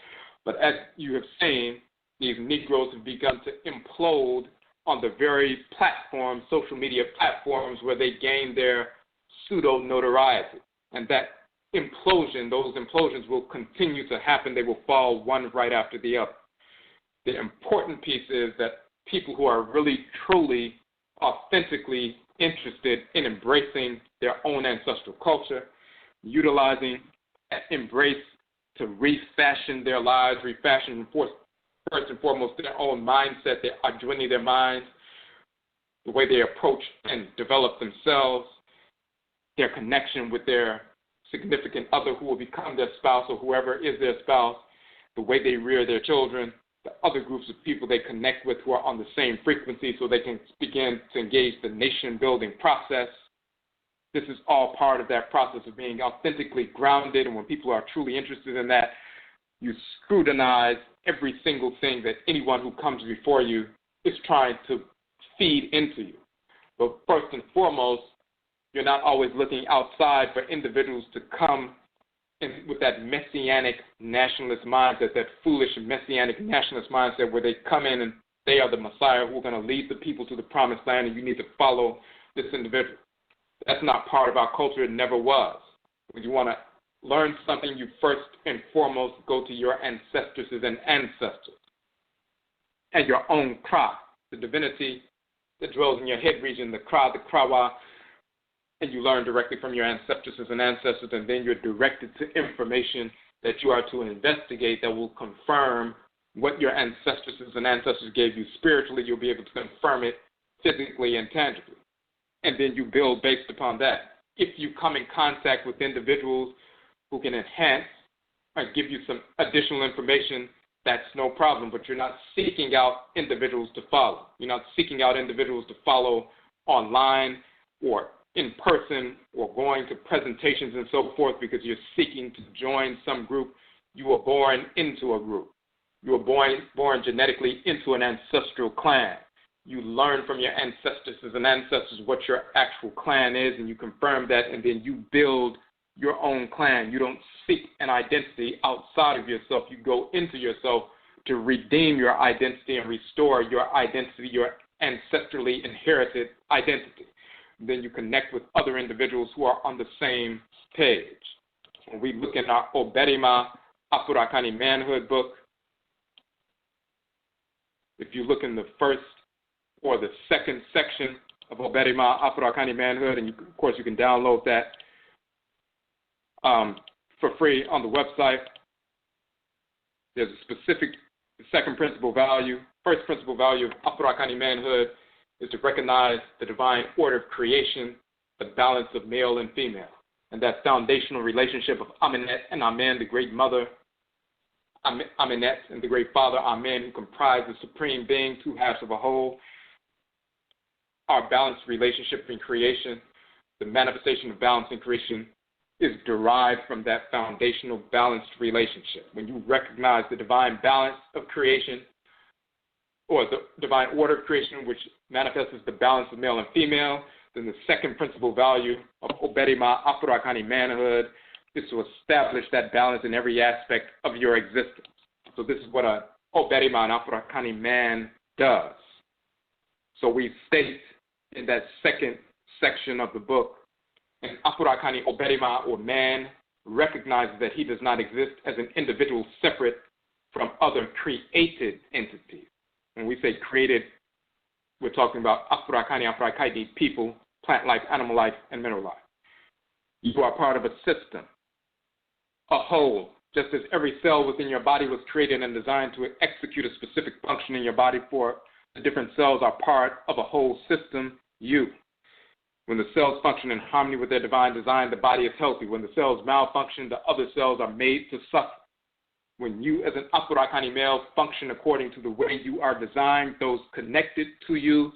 But as you have seen, these Negroes have begun to implode on the very platforms, social media platforms, where they gain their pseudo-notoriety. And that implosion, those implosions will continue to happen. They will fall one right after the other. The important piece is that people who are really, truly, authentically interested in embracing their own ancestral culture, utilizing that embrace to refashion their lives, refashion first and foremost their own mindset, their minds, the way they approach and develop themselves, their connection with their significant other who will become their spouse or whoever is their spouse, the way they rear their children, the other groups of people they connect with who are on the same frequency so they can begin to engage the nation-building process. This is all part of that process of being authentically grounded, and when people are truly interested in that, you scrutinize every single thing that anyone who comes before you is trying to feed into you. But first and foremost, you're not always looking outside for individuals to come in with that messianic nationalist mindset, that foolish messianic nationalist mindset where they come in and they are the Messiah who are going to lead the people to the promised land and you need to follow this individual. That's not part of our culture. It never was. When you want to learn something, you first and foremost go to your ancestresses and ancestors and your own Kra, the divinity that dwells in your head region, the Kra, the Krawa, and you learn directly from your ancestresses and ancestors, and then you're directed to information that you are to investigate that will confirm what your ancestresses and ancestors gave you spiritually. You'll be able to confirm it physically and tangibly. And then you build based upon that. If you come in contact with individuals who can enhance or give you some additional information, that's no problem, but you're not seeking out individuals to follow. You're not seeking out individuals to follow online or in person or going to presentations and so forth because you're seeking to join some group. You were born into a group. You were born genetically into an ancestral clan. You learn from your ancestresses and ancestors what your actual clan is, and you confirm that, and then you build your own clan. You don't seek an identity outside of yourself. You go into yourself to redeem your identity and restore your identity, your ancestrally inherited identity. Then you connect with other individuals who are on the same page. When we look in our OBARIMA, Afurakani Manhood book, if you look in the first or the second section of OBARIMA, Afurakani Manhood, and of course you can download that for free on the website. There's a specific second principal value. First principal value of Afurakani Manhood is to recognize the divine order of creation, the balance of male and female, and that foundational relationship of Amenet and Amen, the great mother, Amenet, and the great father, Amen, who comprise the supreme being, two halves of a whole. Our balanced relationship in creation, the manifestation of balance in creation, is derived from that foundational balanced relationship. When you recognize the divine balance of creation, or the divine order of creation, which manifests as the balance of male and female, then the second principal value of OBARIMA, Afurakani Manhood, is to establish that balance in every aspect of your existence. So this is what a OBARIMA and Afurakani man does. So we state in that second section of the book, an Afurakani OBARIMA, or man, recognizes that he does not exist as an individual separate from other created entities. When we say created, we're talking about Afurakani, Afurakani, people, plant life, animal life, and mineral life. You are part of a system, a whole. Just as every cell within your body was created and designed to execute a specific function in your body, for the different cells are part of a whole system, you. When the cells function in harmony with their divine design, the body is healthy. When the cells malfunction, the other cells are made to suffer. When you as an Afurakani male function according to the way you are designed, those connected to you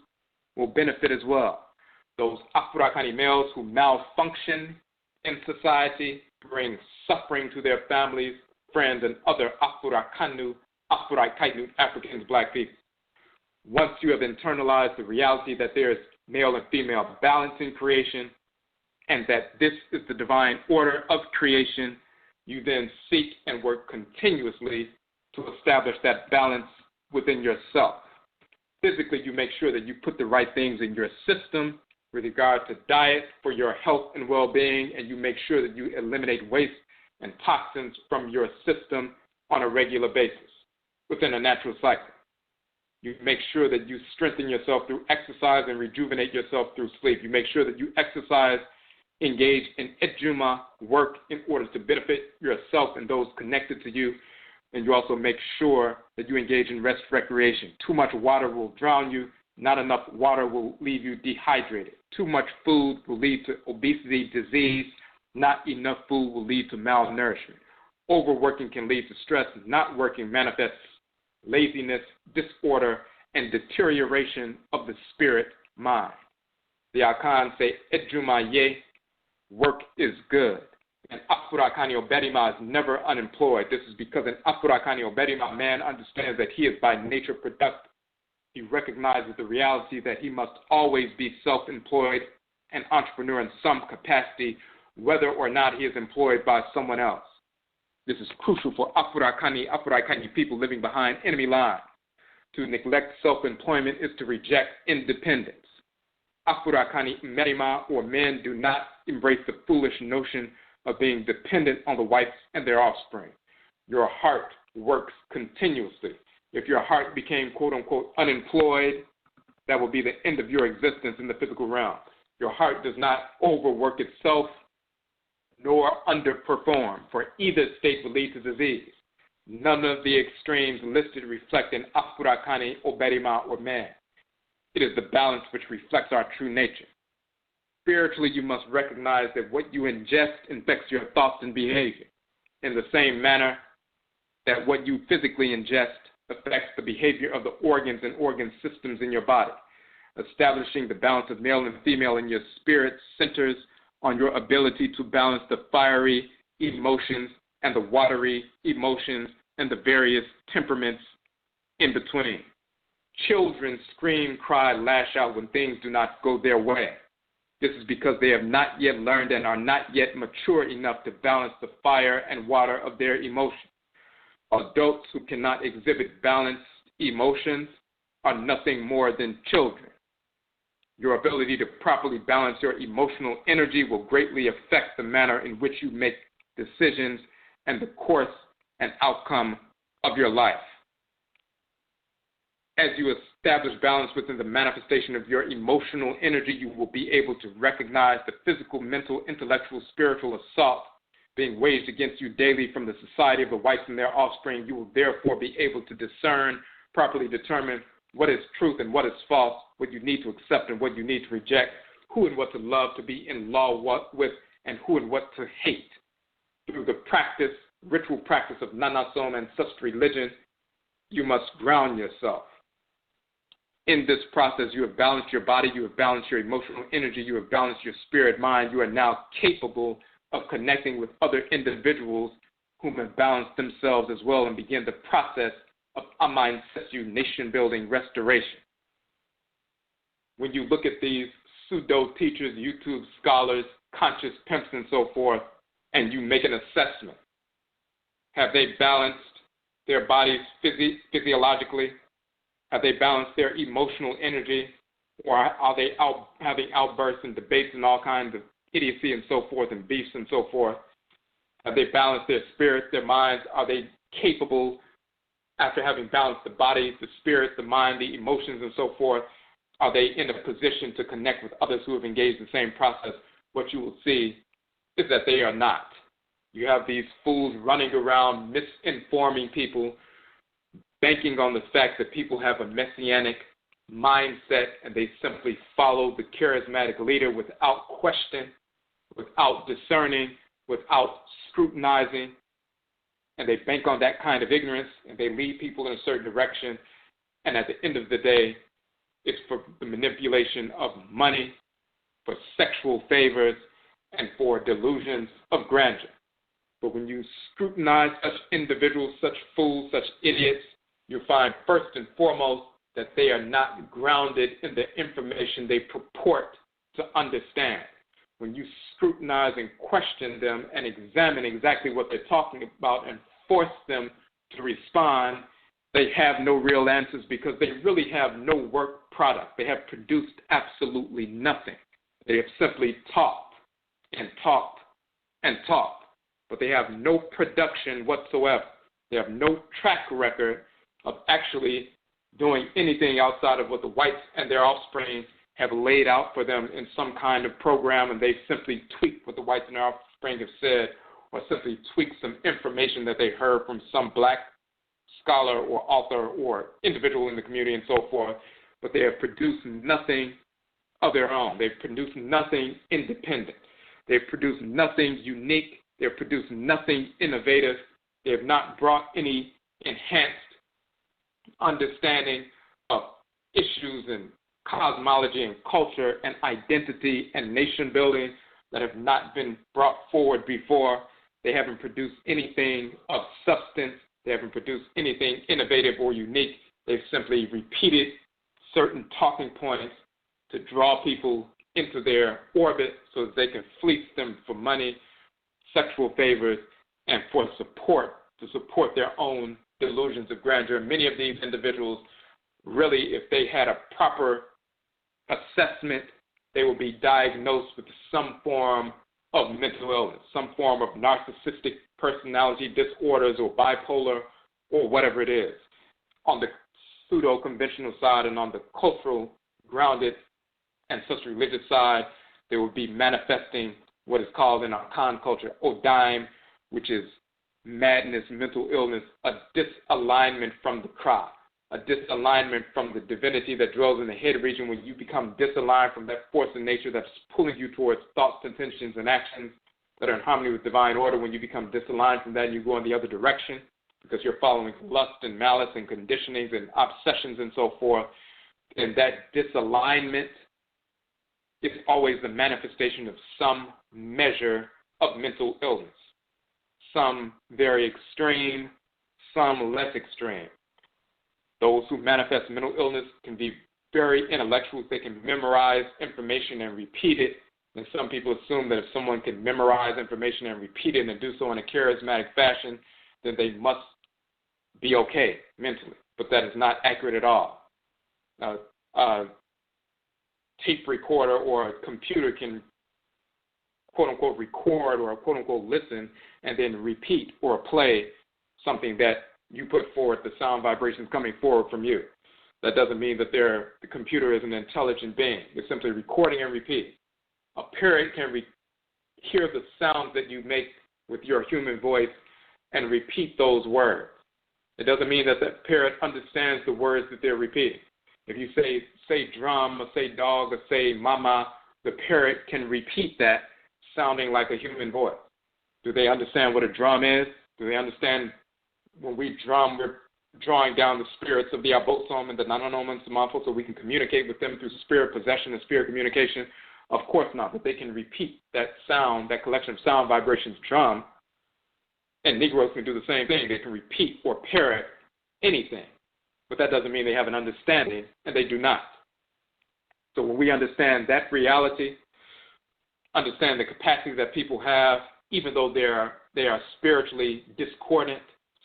will benefit as well. Those Afurakani males who malfunction in society bring suffering to their families, friends, and other Afurakanu, Afurakaitu Africans, black people. Once you have internalized the reality that there is male and female balance in creation, and that this is the divine order of creation, you then seek and work continuously to establish that balance within yourself. Physically, you make sure that you put the right things in your system with regard to diet for your health and well-being, and you make sure that you eliminate waste and toxins from your system on a regular basis within a natural cycle. You make sure that you strengthen yourself through exercise and rejuvenate yourself through sleep. You make sure that you exercise, engage in ejuma work in order to benefit yourself and those connected to you. And you also make sure that you engage in rest recreation. Too much water will drown you. Not enough water will leave you dehydrated. Too much food will lead to obesity, disease. Not enough food will lead to malnourishment. Overworking can lead to stress. Not working manifests laziness, disorder, and deterioration of the spirit mind. The Akhan say, ejuma ye, work is good. And Afurakani OBARIMA is never unemployed. This is because an Afurakani OBARIMA man understands that he is by nature productive. He recognizes the reality that he must always be self-employed and entrepreneur in some capacity, whether or not he is employed by someone else. This is crucial for Afurakani people living behind enemy lines. To neglect self-employment is to reject independence. Afurakani Merima or men do not embrace the foolish notion of being dependent on the whites and their offspring. Your heart works continuously. If your heart became, quote-unquote, unemployed, that will be the end of your existence in the physical realm. Your heart does not overwork itself nor underperform, for either state will lead to disease. None of the extremes listed reflect an Afurakani OBARIMA or man. It is the balance which reflects our true nature. Spiritually, you must recognize that what you ingest infects your thoughts and behavior in the same manner that what you physically ingest affects the behavior of the organs and organ systems in your body. Establishing the balance of male and female in your spirit centers on your ability to balance the fiery emotions and the watery emotions and the various temperaments in between. Children scream, cry, lash out when things do not go their way. This is because they have not yet learned and are not yet mature enough to balance the fire and water of their emotions. Adults who cannot exhibit balanced emotions are nothing more than children. Your ability to properly balance your emotional energy will greatly affect the manner in which you make decisions and the course and outcome of your life. As you establish balance within the manifestation of your emotional energy, you will be able to recognize the physical, mental, intellectual, spiritual assault being waged against you daily from the society of the whites and their offspring. You will therefore be able to discern, properly determine what is truth and what is false, what you need to accept and what you need to reject, who and what to love, to be in law with, and who and what to hate. Through the practice, ritual practice of Nanasom and such religion, you must ground yourself. In this process, you have balanced your body, you have balanced your emotional energy, you have balanced your spirit, mind. You are now capable of connecting with other individuals whom have balanced themselves as well and begin the process of AMANSEM, nation-building restoration. When you look at these pseudo-teachers, YouTube scholars, conscious pimps, and so forth, and you make an assessment, have they balanced their bodies physiologically? Have they balanced their emotional energy? Or are they having outbursts and debates and all kinds of idiocy and so forth and beefs and so forth? Have they balanced their spirit, their minds? Are they capable, after having balanced the body, the spirit, the mind, the emotions and so forth, are they in a position to connect with others who have engaged in the same process? What you will see is that they are not. You have these fools running around misinforming people, banking on the fact that people have a messianic mindset and they simply follow the charismatic leader without question, without discerning, without scrutinizing, and they bank on that kind of ignorance and they lead people in a certain direction, and at the end of the day, it's for the manipulation of money, for sexual favors, and for delusions of grandeur. But when you scrutinize such individuals, such fools, such idiots, you find first and foremost that they are not grounded in the information they purport to understand. When you scrutinize and question them and examine exactly what they're talking about and force them to respond, They have no real answers because they really have no work product. They have produced absolutely nothing. They have simply talked and talked and talked, but they have no production whatsoever. They have no track record of actually doing anything outside of what the whites and their offspring have laid out for them in some kind of program, and they simply tweak what the whites and their offspring have said, or simply tweak some information that they heard from some black scholar or author or individual in the community and so forth, but they have produced nothing of their own. They've produced nothing independent. They've produced nothing unique. They've produced nothing innovative. They have not brought any enhanced understanding of issues and cosmology and culture and identity and nation building that have not been brought forward before. They haven't produced anything of substance. They haven't produced anything innovative or unique. They've simply repeated certain talking points to draw people into their orbit so that they can fleece them for money, sexual favors, and for support, to support their own delusions of grandeur. Many of these individuals, really, if they had a proper assessment, they will be diagnosed with some form of mental illness, some form of narcissistic personality disorders or bipolar or whatever it is. On the pseudo-conventional side and on the cultural, grounded, and such religious side, they will be manifesting what is called in Akhan culture, Odaim, which is madness, mental illness, a disalignment from the Kra, a disalignment from the divinity that dwells in the head region. When you become disaligned from that force in nature that's pulling you towards thoughts, intentions, and actions that are in harmony with divine order, when you become disaligned from that and you go in the other direction because you're following lust and malice and conditionings and obsessions and so forth, and that disalignment is always the manifestation of some measure of mental illness, some very extreme, some less extreme. Those who manifest mental illness can be very intellectual. They can memorize information and repeat it. And some people assume that if someone can memorize information and repeat it and do so in a charismatic fashion, then they must be okay mentally. But that is not accurate at all. A tape recorder or a computer can quote-unquote record or quote-unquote listen and then repeat or play something that you put forward, the sound vibrations coming forward from you. That doesn't mean that the computer is an intelligent being. It's simply recording and repeating. A parrot can hear the sounds that you make with your human voice and repeat those words. It doesn't mean that that parrot understands the words that they're repeating. If you say drum or say dog or say mama, the parrot can repeat that sounding like a human voice. Do they understand what a drum is? Do they understand when we drum, we're drawing down the spirits of the Abosom and the Nanonom and Samanfo so we can communicate with them through spirit possession and spirit communication? Of course not, but they can repeat that sound, that collection of sound vibrations, drum, and Negroes can do the same thing. They can repeat or parrot anything, but that doesn't mean they have an understanding, and they do not. So when we understand that reality, understand the capacity that people have, even though they are spiritually discordant,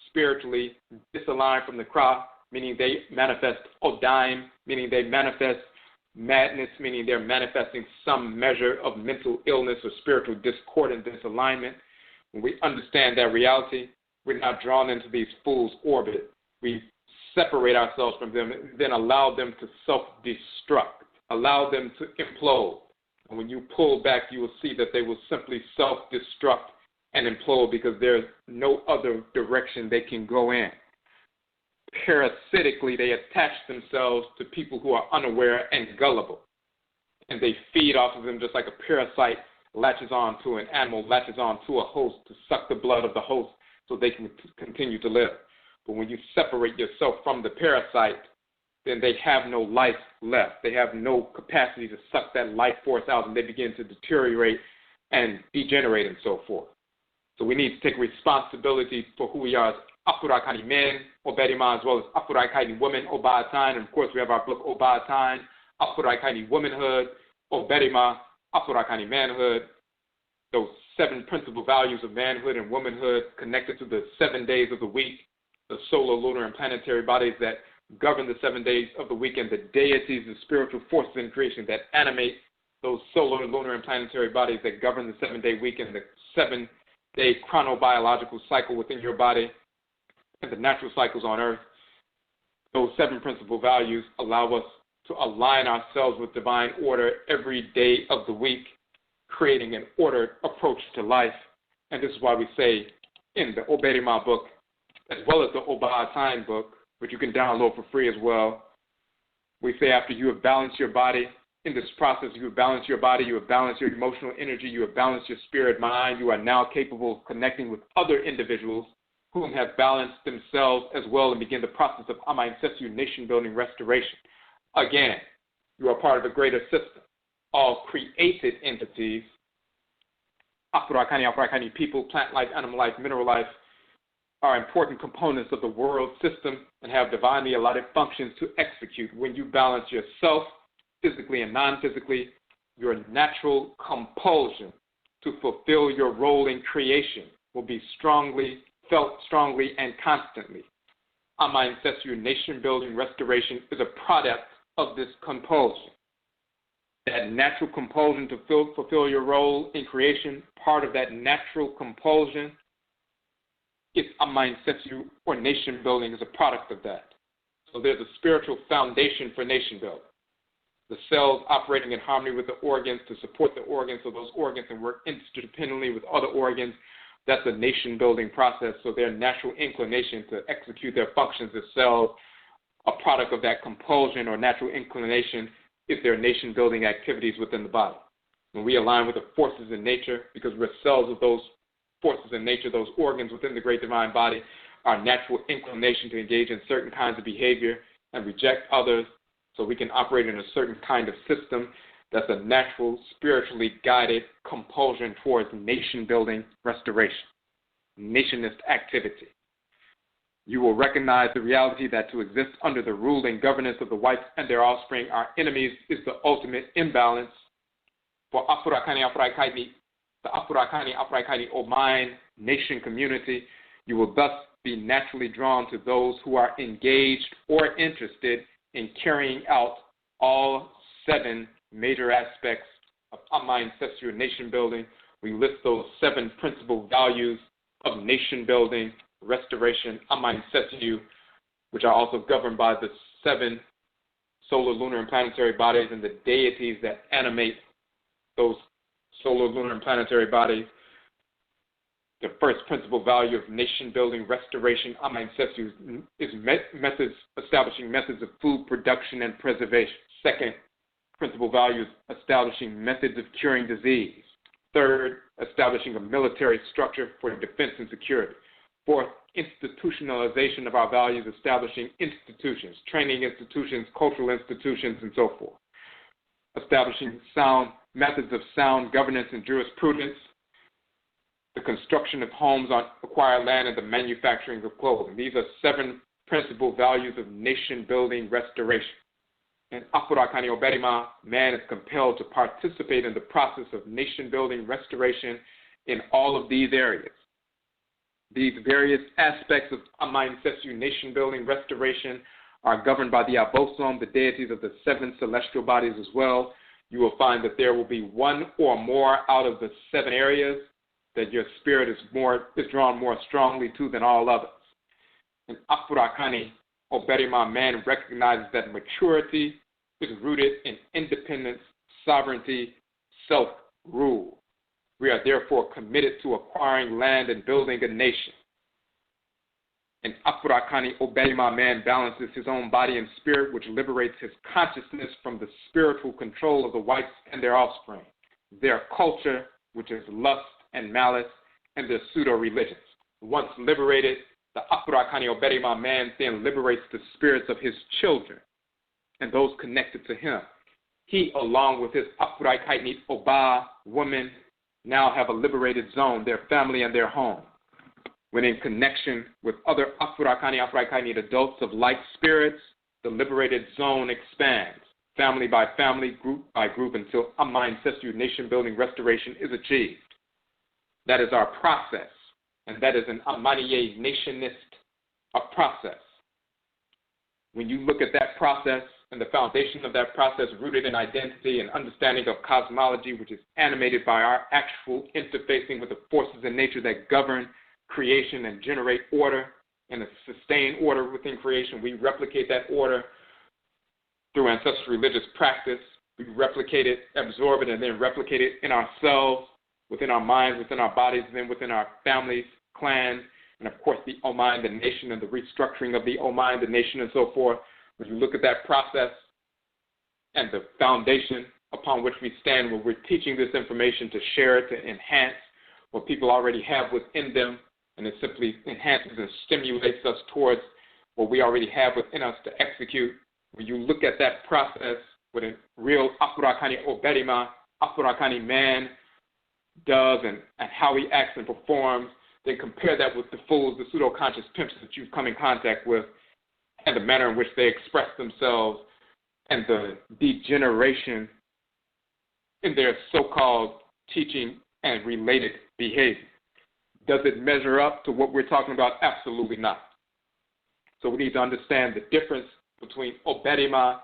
spiritually disaligned from the Kra, meaning they manifest Odaim, meaning they manifest madness, meaning they're manifesting some measure of mental illness or spiritual discord and disalignment. When we understand that reality, we're not drawn into these fools' orbit. We separate ourselves from them and then allow them to self-destruct, allow them to implode. And when you pull back, you will see that they will simply self-destruct and implode because there's no other direction they can go in. Parasitically, they attach themselves to people who are unaware and gullible. And they feed off of them just like a parasite latches on to an animal, latches on to a host to suck the blood of the host so they can continue to live. But when you separate yourself from the parasite, then they have no life left. They have no capacity to suck that life force out, and they begin to deteriorate and degenerate and so forth. So we need to take responsibility for who we are as Afurakani men, OBARIMA, as well as Afurakani women, Obatan. And of course, we have our book, Obatan, Afurakani womanhood, OBARIMA, Afurakani manhood. Those 7 principal values of manhood and womanhood connected to the 7 days of the week, the solar, lunar, and planetary bodies that govern the 7 days of the week, and the deities, the spiritual forces in creation that animate those solar, lunar, and planetary bodies that govern the 7-day week and the 7-day chronobiological cycle within your body and the natural cycles on Earth. Those 7 principal values allow us to align ourselves with divine order every day of the week, creating an ordered approach to life. And this is why we say in the OBARIMA book, as well as the OBARIMA book, which you can download for free as well, we say after you have balanced your body, in this process you have balanced your body, you have balanced your emotional energy, you have balanced your spirit, mind, you are now capable of connecting with other individuals whom have balanced themselves as well and begin the process of AMANSEM nation-building restoration. Again, you are part of a greater system. All created entities, Afurakani, people, plant life, animal life, mineral life, are important components of the world system and have divinely allotted functions to execute. When you balance yourself, physically and non-physically, your natural compulsion to fulfill your role in creation will be felt strongly and constantly. AMANSEM nation-building restoration is a product of this compulsion. That natural compulsion to fulfill your role in creation, part of that natural compulsion is AMANSEM or nation building is a product of that. So there's a spiritual foundation for nation building. The cells operating in harmony with the organs to support the organs so those organs can work interdependently with other organs. That's a nation building process. So their natural inclination to execute their functions as cells, a product of that compulsion or natural inclination, is their nation building activities within the body. When we align with the forces in nature, because we're cells of those forces in nature, those organs within the great divine body, our natural inclination to engage in certain kinds of behavior and reject others so we can operate in a certain kind of system, that's a natural, spiritually guided compulsion towards nation-building restoration, nationist activity. You will recognize the reality that to exist under the rule and governance of the whites and their offspring, our enemies, is the ultimate imbalance for Afurakani, the Afurakani Oman nation community. You will thus be naturally drawn to those who are engaged or interested in carrying out all 7 major aspects of AMANSEM nation building. We list those 7 principal values of nation building, restoration, AMANSEM, which are also governed by the 7 solar, lunar, and planetary bodies and the deities that animate those solar, lunar, and planetary bodies. The first principal value of nation building, restoration, AMANSEM, is establishing methods of food production and preservation. Second principal value is establishing methods of curing disease. Third, establishing a military structure for defense and security. Fourth, institutionalization of our values, establishing institutions, training institutions, cultural institutions, and so forth. Establishing sound methods of sound governance and jurisprudence, the construction of homes on acquired land, and the manufacturing of clothing. These are 7 principal values of nation-building restoration. In Afurakani OBARIMA, man is compelled to participate in the process of nation-building restoration in all of these areas. These various aspects of AMANSEM nation-building restoration are governed by the ABOSOM, the deities of the 7 celestial bodies as well. You will find that there will be 1 or more out of the 7 areas that your spirit is drawn more strongly to than all others. In Afurakani OBARIMA, man recognizes that maturity is rooted in independence, sovereignty, self-rule. We are therefore committed to acquiring land and building a nation. In Afurakani OBARIMA, man balances his own body and spirit, which liberates his consciousness from the spiritual control of the whites and their offspring, their culture, which is lust and malice, and their pseudo-religions. Once liberated, the Afurakani OBARIMA, man then liberates the spirits of his children and those connected to him. He, along with his Afurakani Oba woman, now have a liberated zone, their family and their home. When in connection with other Afurakani adults of like spirits, the liberated zone expands, family by family, group by group, until AMANSEM nation-building restoration is achieved. That is our process, and that is an Amaniye nationist a process. When you look at that process and the foundation of that process rooted in identity and understanding of cosmology, which is animated by our actual interfacing with the forces in nature that govern creation and generate order and sustain order within creation, we replicate that order through ancestral religious practice. We replicate it, absorb it, and then replicate it in ourselves, within our minds, within our bodies, and then within our families, clans, and of course the Oman, the nation, and the restructuring of the Oman, the nation, and so forth. When you look at that process and the foundation upon which we stand, where we're teaching this information to share it, to enhance what people already have within them, and it simply enhances and stimulates us towards what we already have within us to execute. When you look at that process, what a real Afurakani OBARIMA, Afurakani man does and how he acts and performs, then compare that with the fools, the pseudo-conscious pimps that you've come in contact with, and the manner in which they express themselves, and the degeneration in their so-called teaching and related behavior. Does it measure up to what we're talking about? Absolutely not. So we need to understand the difference between OBARIMA,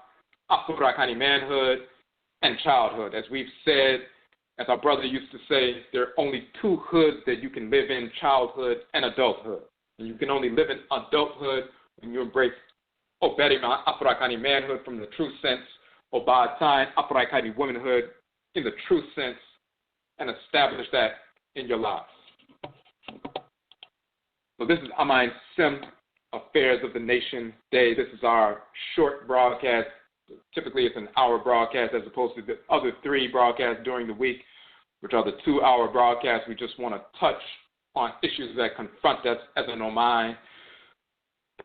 Afurakani manhood, and childhood. As we've said, as our brother used to say, there are only two hoods that you can live in, childhood and adulthood. And you can only live in adulthood when you embrace OBARIMA, Afurakani manhood from the true sense, Obaatan, Afurakani womanhood in the true sense, and establish that in your lives. So this is AMANSEM, Affairs of the Nation Day. This is our short broadcast. Typically it's an hour broadcast as opposed to the other three broadcasts during the week, which are the 2-hour broadcasts. We just want to touch on issues that confront us as an Oman.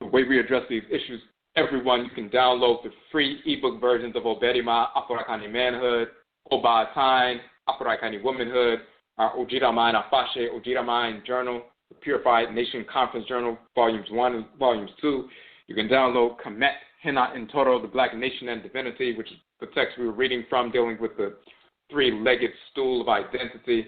The way we address these issues, everyone, you can download the free ebook versions of OBARIMA, Afurakani manhood, Obaatan, Afurakani womanhood, our Odwiraman, AFAHYE, Odwiraman journal, the Purified Nation Conference Journal, Volumes 1 and Volumes 2. You can download KAMIT, HENA, NTORO, the Black Nation and Divinity, which is the text we were reading from, dealing with the three-legged stool of identity,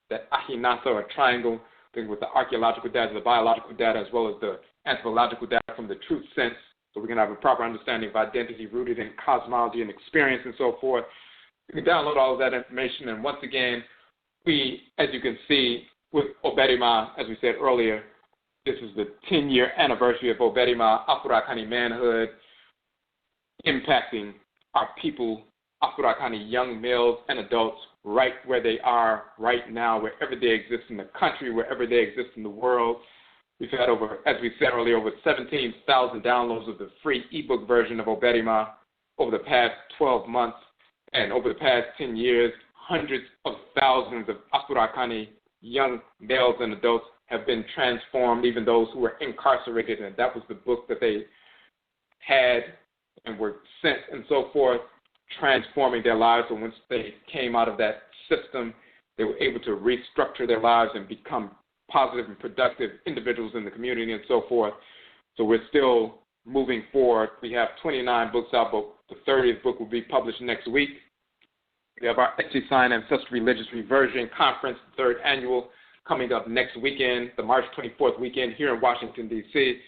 that Ahinasa or triangle, dealing with the archaeological data, the biological data, as well as the anthropological data from the truth sense, so we can have a proper understanding of identity rooted in cosmology and experience and so forth. You can download all of that information, and once again, we, as you can see, with OBARIMA, as we said earlier, this is the 10-year anniversary of OBARIMA, Afurakani manhood, impacting our people, Afurakani young males and adults, right where they are right now, wherever they exist in the country, wherever they exist in the world. We've had over, as we said earlier, over 17,000 downloads of the free ebook version of OBARIMA over the past 12 months, and over the past 10 years, hundreds of thousands of Afurakani young males and adults have been transformed, even those who were incarcerated, and that was the book that they had and were sent and so forth, transforming their lives. And once they came out of that system, they were able to restructure their lives and become positive and productive individuals in the community and so forth. So we're still moving forward. We have 29 books out, but the 30th book will be published next week. We have our HENA Ancestral Religious Reversion Conference, the 3rd annual, coming up next weekend, the March 24th weekend here in Washington, D.C.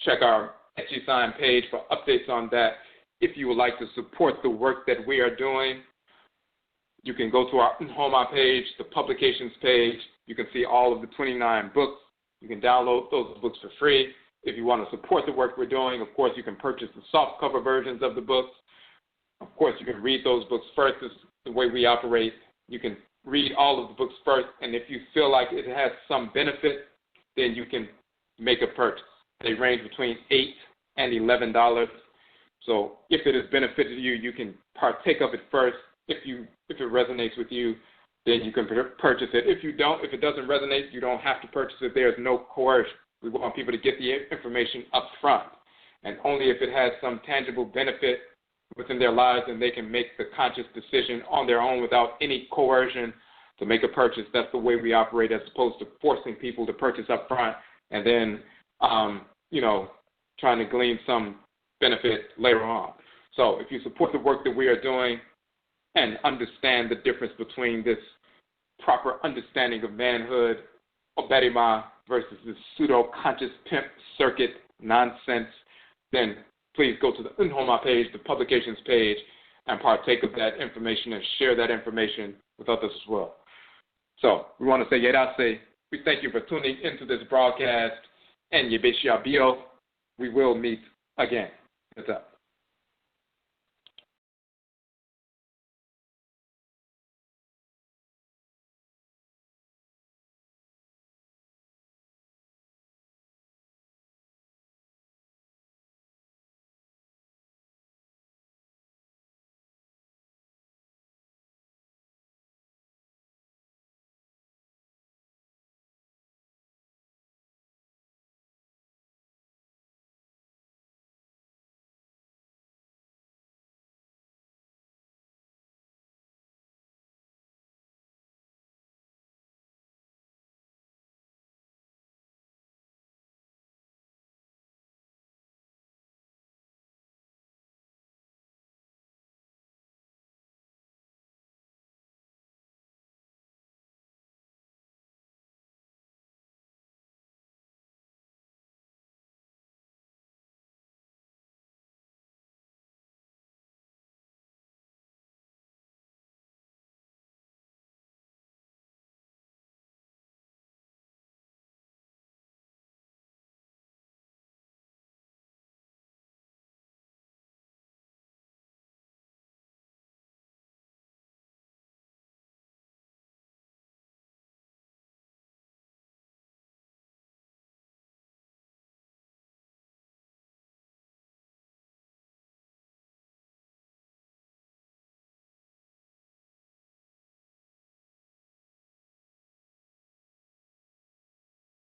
Check our HENA page for updates on that. If you would like to support the work that we are doing, you can go to our Nhoma page, the publications page. You can see all of the 29 books. You can download those books for free. If you want to support the work we're doing, of course, you can purchase the soft cover versions of the books. Of course, you can read those books first. This is the way we operate. You can read all of the books first, and if you feel like it has some benefit, then you can make a purchase. They range between $8 and $11. So if it has benefited you, you can partake of it first. If it resonates with you, then you can purchase it. If it doesn't resonate, you don't have to purchase it. There's no coercion. We want people to get the information up front, and only if it has some tangible benefit within their lives, and they can make the conscious decision on their own without any coercion to make a purchase. That's the way we operate, as opposed to forcing people to purchase up front and then, trying to glean some benefit later on. So if you support the work that we are doing and understand the difference between this proper understanding of manhood, OBARIMA, versus this pseudo-conscious pimp circuit nonsense, then please go to the Nhoma page, the publications page, and partake of that information and share that information with others as well. So we want to say Yerase. We thank you for tuning into this broadcast, and Yebeshiabio. We will meet again. What's up?